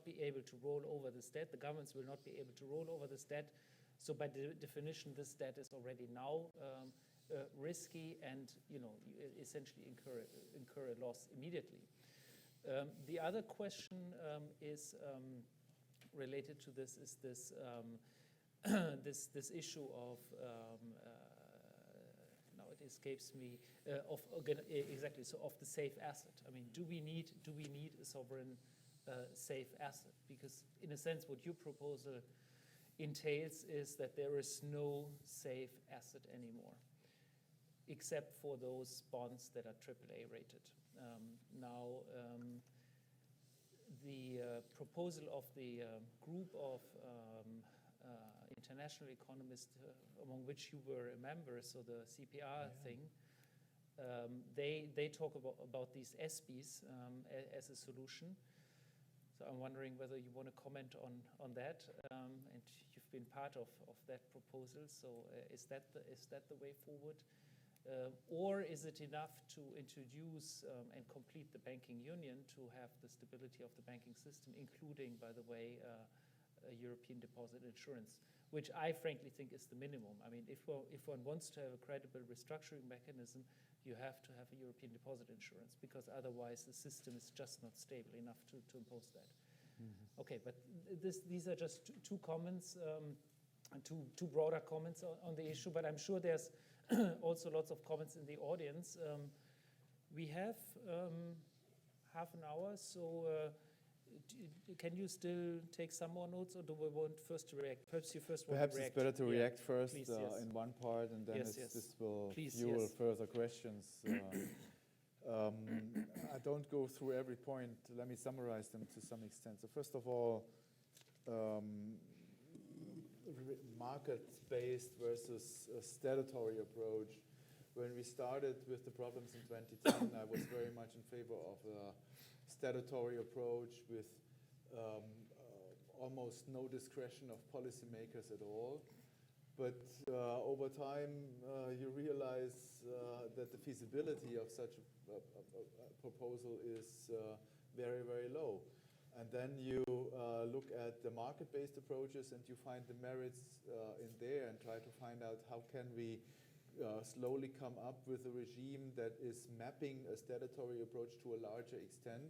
be able to roll over this debt. The governments will not be able to roll over this debt. So by definition, this debt is already now risky, and you essentially incur a loss immediately. The other question is related to this. Is this this issue of now it escapes me of exactly so of the safe asset. I mean, do we need a sovereign safe asset? Because in a sense, what your proposal entails is that there is no safe asset anymore, except for those bonds that are AAA rated. Now, the proposal of the group of international economists, among which you were a member, so the CPR thing, they talk about these SBs as a solution. So I'm wondering whether you want to comment on that, and you've been part of that proposal. So is that the way forward, or is it enough to introduce and complete the banking union to have the stability of the banking system, including, by the way, a European deposit insurance, which I frankly think is the minimum. I mean, if one wants to have a credible restructuring mechanism, you have to have a European deposit insurance, because otherwise the system is just not stable enough to impose that. Mm-hmm. Okay, but these are just two comments, two broader comments on the issue, but I'm sure there's also lots of comments in the audience. We have half an hour, so can you still take some more notes, or do we want first to react? Perhaps you first want to react. Perhaps it's better to react first, please, yes. in one part, and then this will fuel further questions. I don't go through every point. Let me summarize them to some extent. So first of all, market-based versus a statutory approach. When we started with the problems in 2010, I was very much in favor of a statutory approach with almost no discretion of policymakers at all. But over time, you realize that the feasibility of such a proposal is very, very low. And then you look at the market-based approaches, and you find the merits in there, and try to find out how can we slowly come up with a regime that is mapping a statutory approach to a larger extent,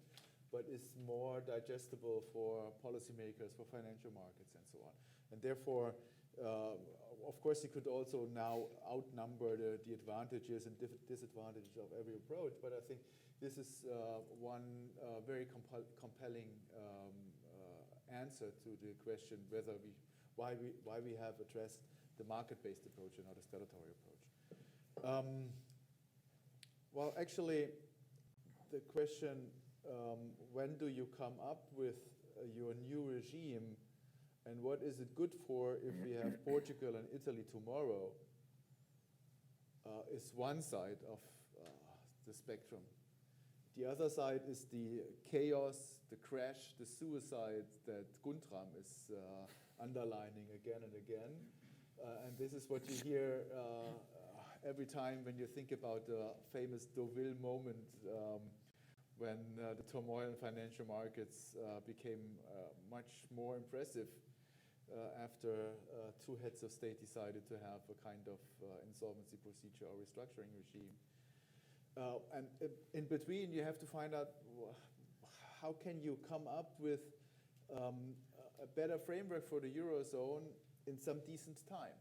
but is more digestible for policymakers, for financial markets, and so on. And therefore, of course, you could also now outnumber the advantages and disadvantages of every approach, but I think this is one very compelling answer to the question why we have addressed the market-based approach and not a statutory approach. Well, actually, the question, when do you come up with your new regime, and what is it good for if we have Portugal and Italy tomorrow, is one side of the spectrum. The other side is the chaos, the crash, the suicide that Guntram is underlining again and again. And this is what you hear every time when you think about the famous Deauville moment when the turmoil in financial markets became much more impressive after two heads of state decided to have a kind of insolvency procedure or restructuring regime. And in between, you have to find out how can you come up with a better framework for the Eurozone in some decent time.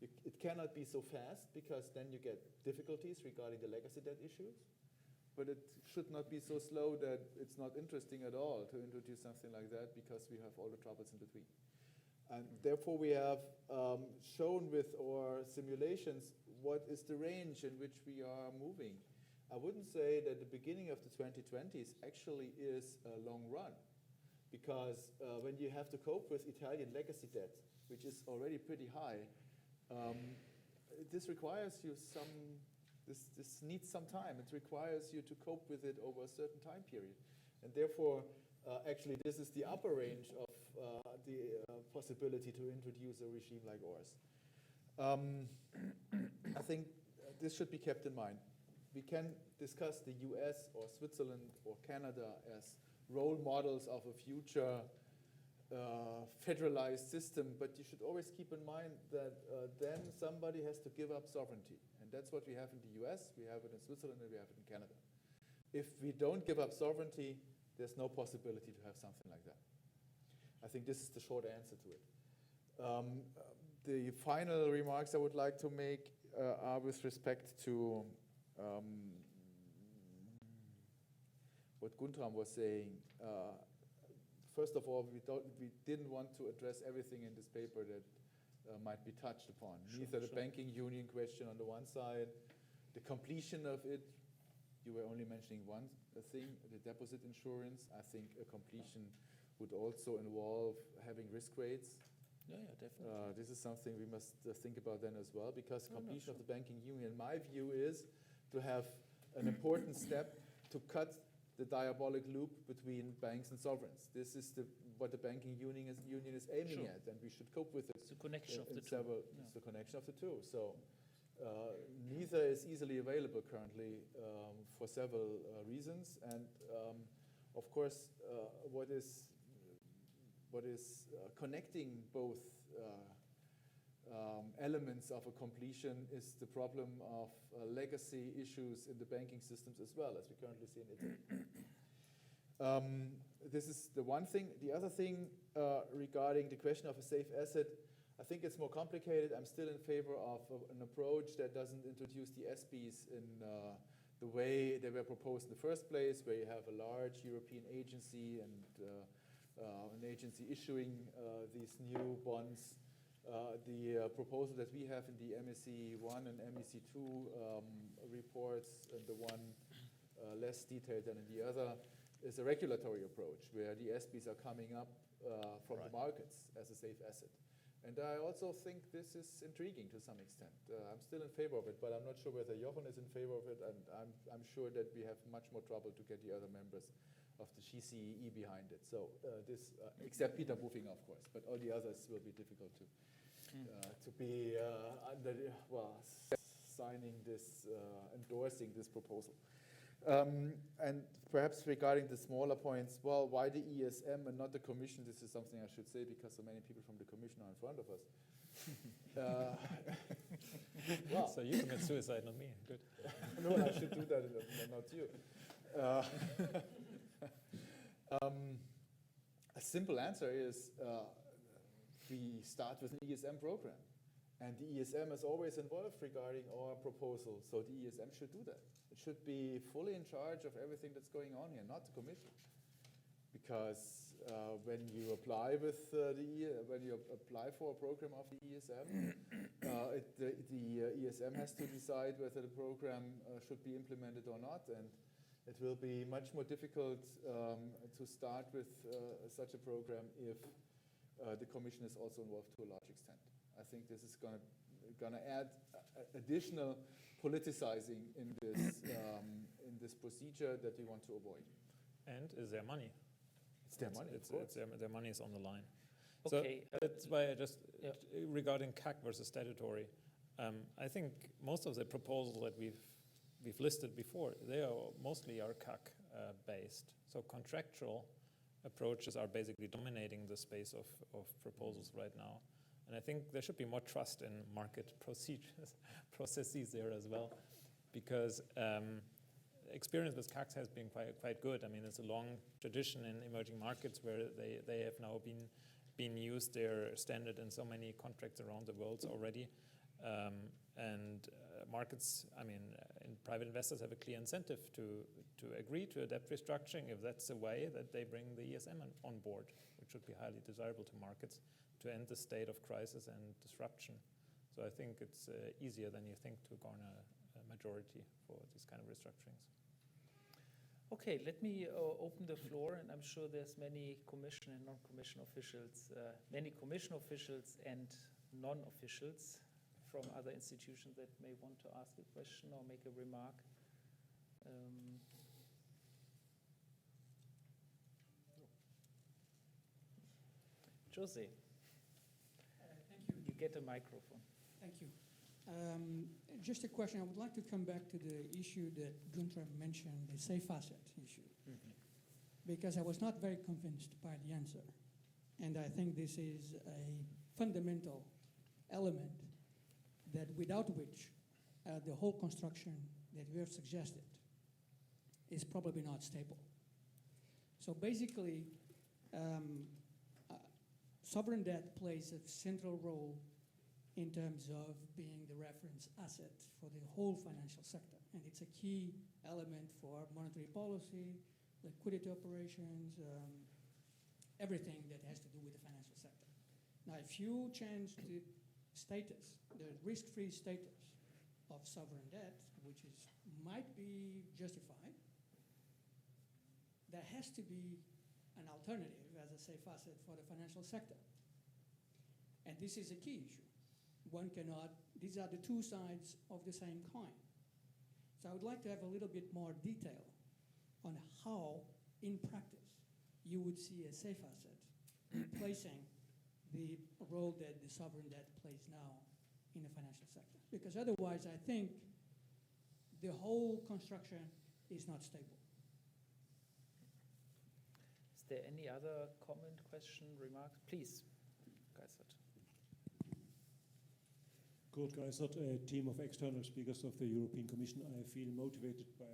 It cannot be so fast, because then you get difficulties regarding the legacy debt issues. But it should not be so slow that it's not interesting at all to introduce something like that, because we have all the troubles in between. And therefore, we have shown with our simulations what is the range in which we are moving. I wouldn't say that the beginning of the 2020s actually is a long run, because when you have to cope with Italian legacy debt, which is already pretty high, this requires you this needs some time. It requires you to cope with it over a certain time period. And therefore, actually, this is the upper range of the possibility to introduce a regime like ours. I think this should be kept in mind. We can discuss the US or Switzerland or Canada as role models of a future federalized system, but you should always keep in mind that then somebody has to give up sovereignty. And that's what we have in the US, we have it in Switzerland, and we have it in Canada. If we don't give up sovereignty, there's no possibility to have something like that. I think this is the short answer to it. The final remarks I would like to make are with respect to what Guntram was saying. First of all, we didn't want to address everything in this paper that might be touched upon. Neither the banking union question on the one side, the completion of it. You were only mentioning one thing, the deposit insurance. I think a completion would also involve having risk rates. Yeah, definitely. This is something we must think about then as well, because completion of the banking union, my view is to have an important step to cut the diabolic loop between banks and sovereigns. This is what the banking union is aiming at, and we should cope with it. It's the connection of the two. It's the connection of the two. So neither is easily available currently for several reasons, and of course, what is connecting both elements of a completion is the problem of legacy issues in the banking systems as well, as we currently see in Italy. This is the one thing. The other thing regarding the question of a safe asset, I think it's more complicated. I'm still in favor of an approach that doesn't introduce the SBs in the way they were proposed in the first place, where you have a large European agency and an agency issuing these new bonds. The proposal that we have in the MEC1 and MEC2 reports, and the one less detailed than in the other, is a regulatory approach where the SBs are coming up from the markets as a safe asset. And I also think this is intriguing to some extent. I'm still in favor of it, but I'm not sure whether Jochen is in favor of it, and I'm sure that we have much more trouble to get the other members of the GCEE behind it. So this, except Peter Buffing, of course, but all the others will be difficult to be signing this, endorsing this proposal. And perhaps regarding the smaller points, well, why the ESM and not the Commission? This is something I should say, because so many people from the Commission are in front of us. Well. So you commit suicide, not me. Good. No, I should do that, not you. A simple answer is we start with an ESM program. And the ESM is always involved regarding our proposal, so the ESM should do that. It should be fully in charge of everything that's going on here, not the Commission. Because when you apply with when you apply for a program of the ESM, the ESM has to decide whether the program should be implemented or not, and it will be much more difficult to start with such a program if the Commission is also involved to a large extent. I think this is going to add additional politicizing in this procedure that we want to avoid. And is there money? It's their money, of course. Their money is on the line. Okay. So that's why I just, regarding CAC versus statutory, I think most of the proposals that we've listed before, they are mostly CAC based. So contractual approaches are basically dominating the space of proposals right now. And I think there should be more trust in market processes there as well, because experience with CACs has been quite good. I mean, it's a long tradition in emerging markets where they have now been used. They're standard in so many contracts around the world already. And markets, I mean, and private investors have a clear incentive to agree to a debt restructuring if that's the way that they bring the ESM on board, which would be highly desirable to markets to end the state of crisis and disruption. So I think it's easier than you think to garner a majority for these kind of restructurings. Okay, let me open the floor, and I'm sure there's many commission and non-commission officials, many commission officials and non-officials from other institutions that may want to ask a question or make a remark. Jose. Thank you. You get a microphone. Thank you. Just a question. I would like to come back to the issue that Gunther mentioned, the safe asset issue, because I was not very convinced by the answer. And I think this is a fundamental element that without which the whole construction that we have suggested is probably not stable. So basically, sovereign debt plays a central role in terms of being the reference asset for the whole financial sector. And it's a key element for monetary policy, liquidity operations, everything that has to do with the financial sector. Now, if you change the status, the risk-free status of sovereign debt, which might be justified, there has to be an alternative as a safe asset for the financial sector. And this is a key issue. One cannot, these are the two sides of the same coin. So I would like to have a little bit more detail on how, in practice, you would see a safe asset replacing the role that the sovereign debt plays now in the financial sector. Because otherwise, I think the whole construction is not stable. Is there any other comment, question, remark? Please, Geisert. Kurt Geisert, a team of external speakers of the European Commission. I feel motivated by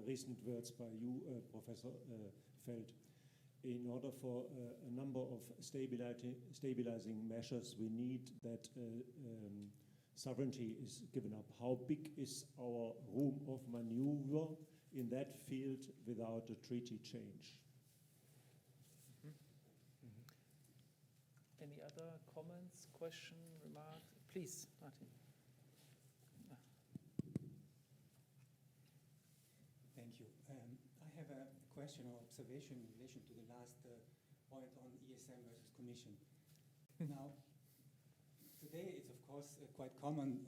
recent words by you, Professor Feld. In order for a number of stabilizing measures, we need that sovereignty is given up. How big is our room of maneuver in that field without a treaty change? Any other comments, question, remarks? Please, Martin. Thank you. I have a question or observation in relation to the last point on ESM versus Commission. Now, today it's of course quite common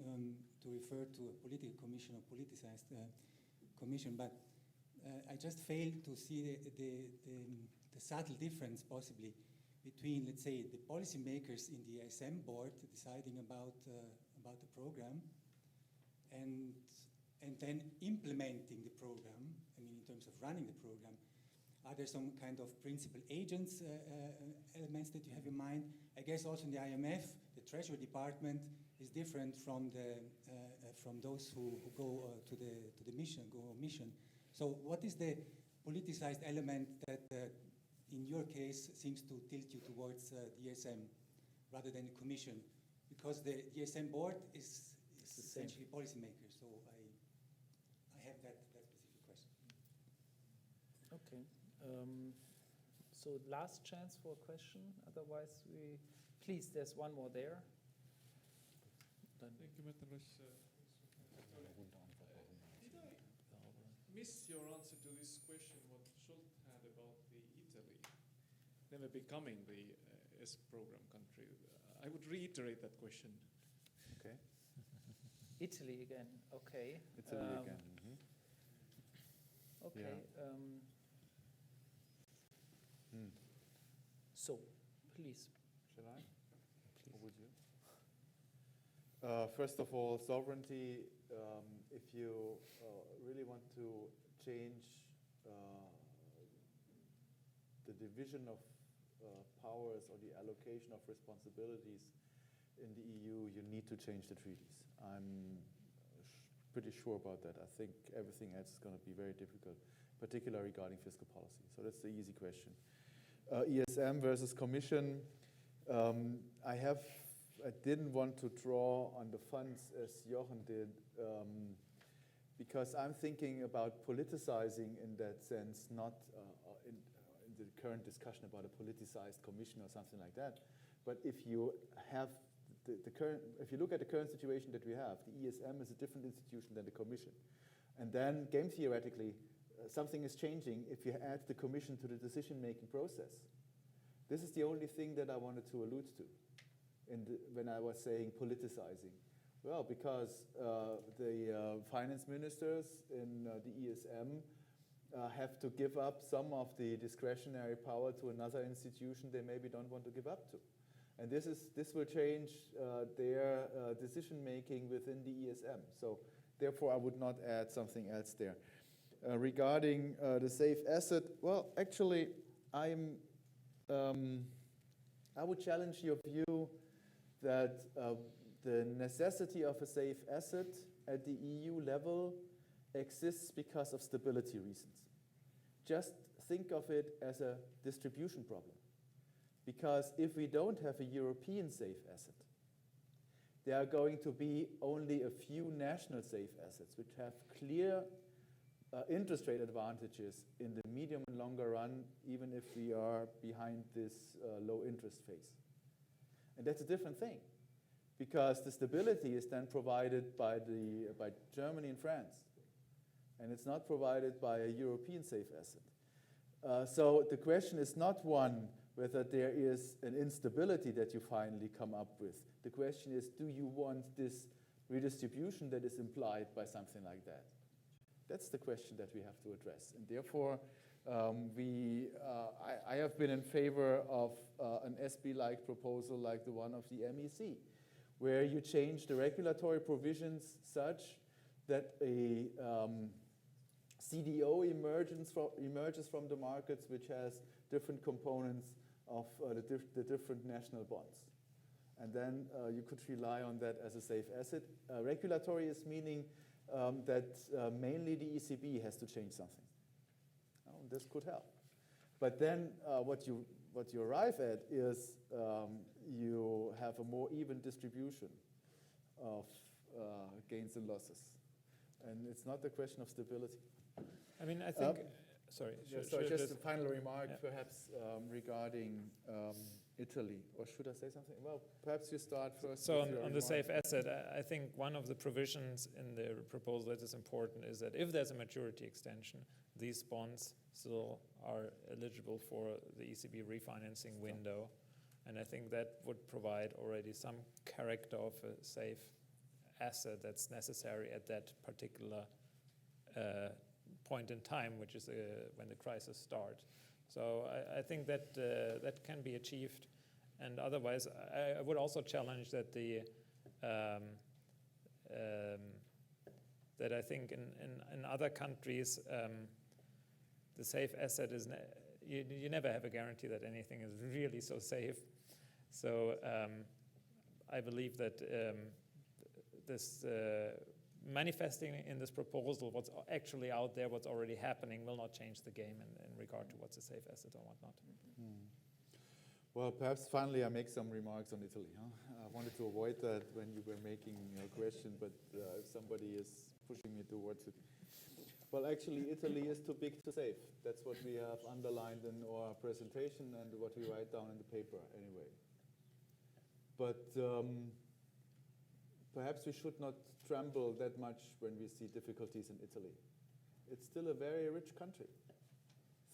to refer to a political commission or politicized commission, but I just fail to see the subtle difference possibly between, let's say, the policymakers in the ESM board deciding about the program and then implementing the program. I mean, in terms of running the program, are there some kind of principal agents elements that you have in mind? I guess also in the IMF, the Treasury Department is different from those who go to the mission. So, what is the politicized element that in your case seems to tilt you towards the ESM rather than the Commission, because the ESM board is the same. essentially policymaker. So I have that specific question. Okay. So last chance for a question. Otherwise, please. There's one more there. Thank you, Mr. Rush. Did I miss your answer to this question, what Schultz had about the Italy never becoming the S program country? I would reiterate that question. Okay. Italy again. Okay. Italy again. Okay. So, please. Shall I? Or would you? First of all, sovereignty. If you really want to change the division of powers or the allocation of responsibilities in the EU, you need to change the treaties. I'm pretty sure about that. I think everything else is going to be very difficult, particularly regarding fiscal policy. So that's the easy question. ESM versus Commission. I didn't want to draw on the funds as Jochen did, because I'm thinking about politicizing in that sense, not in the current discussion about a politicized commission or something like that. But if you have if you look at the current situation that we have, the ESM is a different institution than the Commission. And then, game theoretically, something is changing if you add the Commission to the decision-making process. This is the only thing that I wanted to allude to when I was saying politicizing. Well, because the finance ministers in the ESM have to give up some of the discretionary power to another institution they maybe don't want to give up to. And this will change their decision-making within the ESM. So therefore, I would not add something else there. Regarding the safe asset, well, actually, I would challenge your view that the necessity of a safe asset at the EU level exists because of stability reasons. Just think of it as a distribution problem. Because if we don't have a European safe asset, there are going to be only a few national safe assets which have clear interest rate advantages in the medium and longer run, even if we are behind this low interest phase. And that's a different thing, because the stability is then provided by Germany and France, and it's not provided by a European safe asset. So the question is not one whether there is an instability that you finally come up with. The question is, do you want this redistribution that is implied by something like that? That's the question that we have to address. And therefore, I have been in favor of an SB-like proposal like the one of the MEC, where you change the regulatory provisions such that a CDO emerges from the markets, which has different components of the different national bonds. And then you could rely on that as a safe asset. Regulatory is meaning that mainly the ECB has to change something. This could help. But then what you arrive at is you have a more even distribution of gains and losses. And it's not a question of stability. I mean, I think, sorry. Just a final remark, perhaps, regarding Italy. Or should I say something? Well, perhaps you start first. So on the safe asset, I think one of the provisions in the proposal that is important is that if there's a maturity extension, these bonds still are eligible for the ECB refinancing window. And I think that would provide already some character of a safe asset that's necessary at that particular point in time, which is when the crisis starts. So I think that that can be achieved. And otherwise, I would also challenge that that I think in other countries, the safe asset is, you never have a guarantee that anything is really so safe. So I believe that this manifesting in this proposal what's actually out there, what's already happening, will not change the game in regard to what's a safe asset or whatnot. Well, perhaps finally I make some remarks on Italy. I wanted to avoid that when you were making your question, but if somebody is pushing me towards it. Well, actually, Italy is too big to save. That's what we have underlined in our presentation and what we write down in the paper anyway. But perhaps we should not tremble that much when we see difficulties in Italy. It's still a very rich country.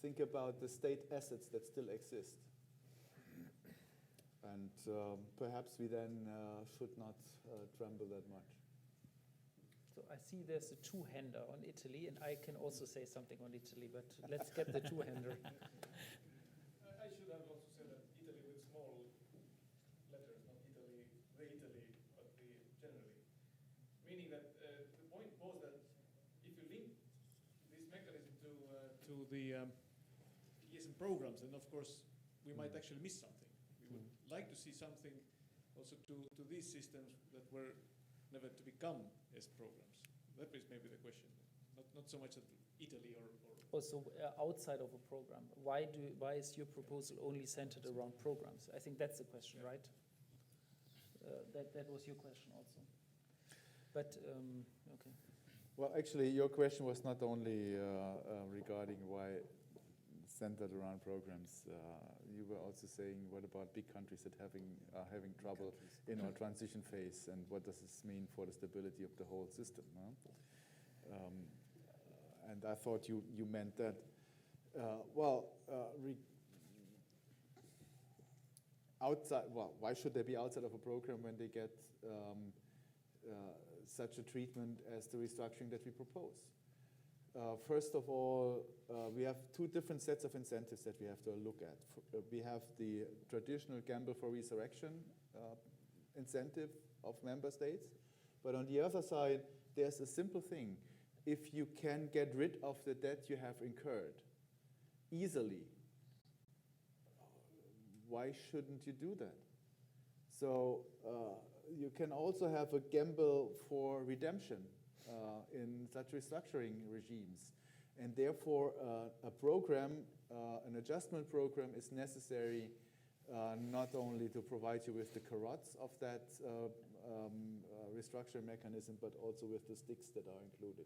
Think about the state assets that still exist. And perhaps we then should not tremble that much. So I see there's a two-hander on Italy, and I can also say something on Italy, but let's get the two-hander. I should have also said that Italy with small letters, not Italy, the Italy, but the generally. Meaning that the point was that if you link this mechanism to the ESM programs, then of course we might actually miss something. We would like to see something also to these systems that were never to become as programs. That is maybe the question. Not so much at Italy or Also outside of a program. Why is your proposal only centered around programs? I think that's the question, right? That was your question also. But okay. Well, actually, your question was not only regarding why centered around programs. You were also saying, what about big countries that are having trouble in our transition phase, and what does this mean for the stability of the whole system? And I thought you meant that. Outside. Well, why should they be outside of a program when they get such a treatment as the restructuring that we propose? First of all, we have two different sets of incentives that we have to look at. We have the traditional gamble for resurrection incentive of member states, but on the other side, there's a simple thing. If you can get rid of the debt you have incurred easily, why shouldn't you do that? So you can also have a gamble for redemption in such restructuring regimes. And therefore, a program, an adjustment program is necessary not only to provide you with the carrots of that restructuring mechanism, but also with the sticks that are included.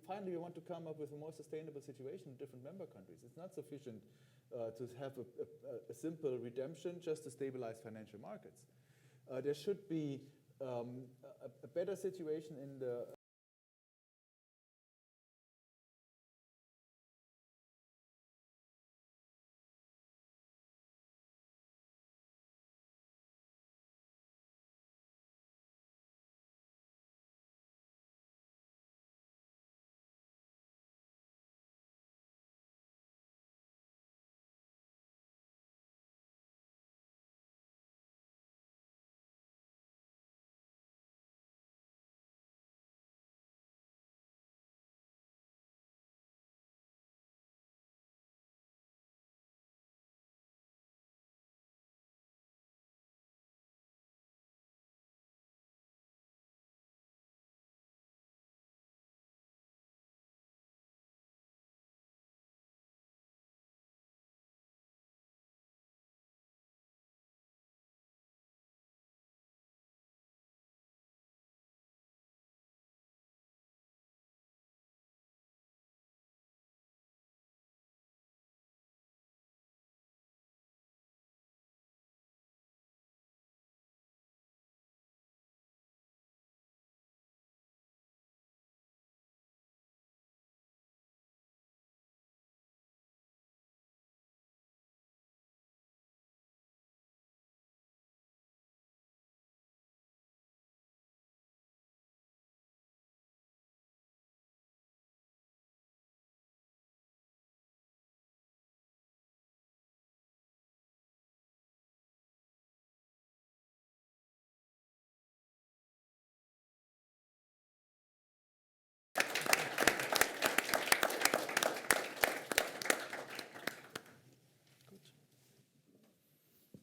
Finally, we want to come up with a more sustainable situation in different member countries. It's not sufficient to have a simple redemption just to stabilize financial markets. There should be a better situation in the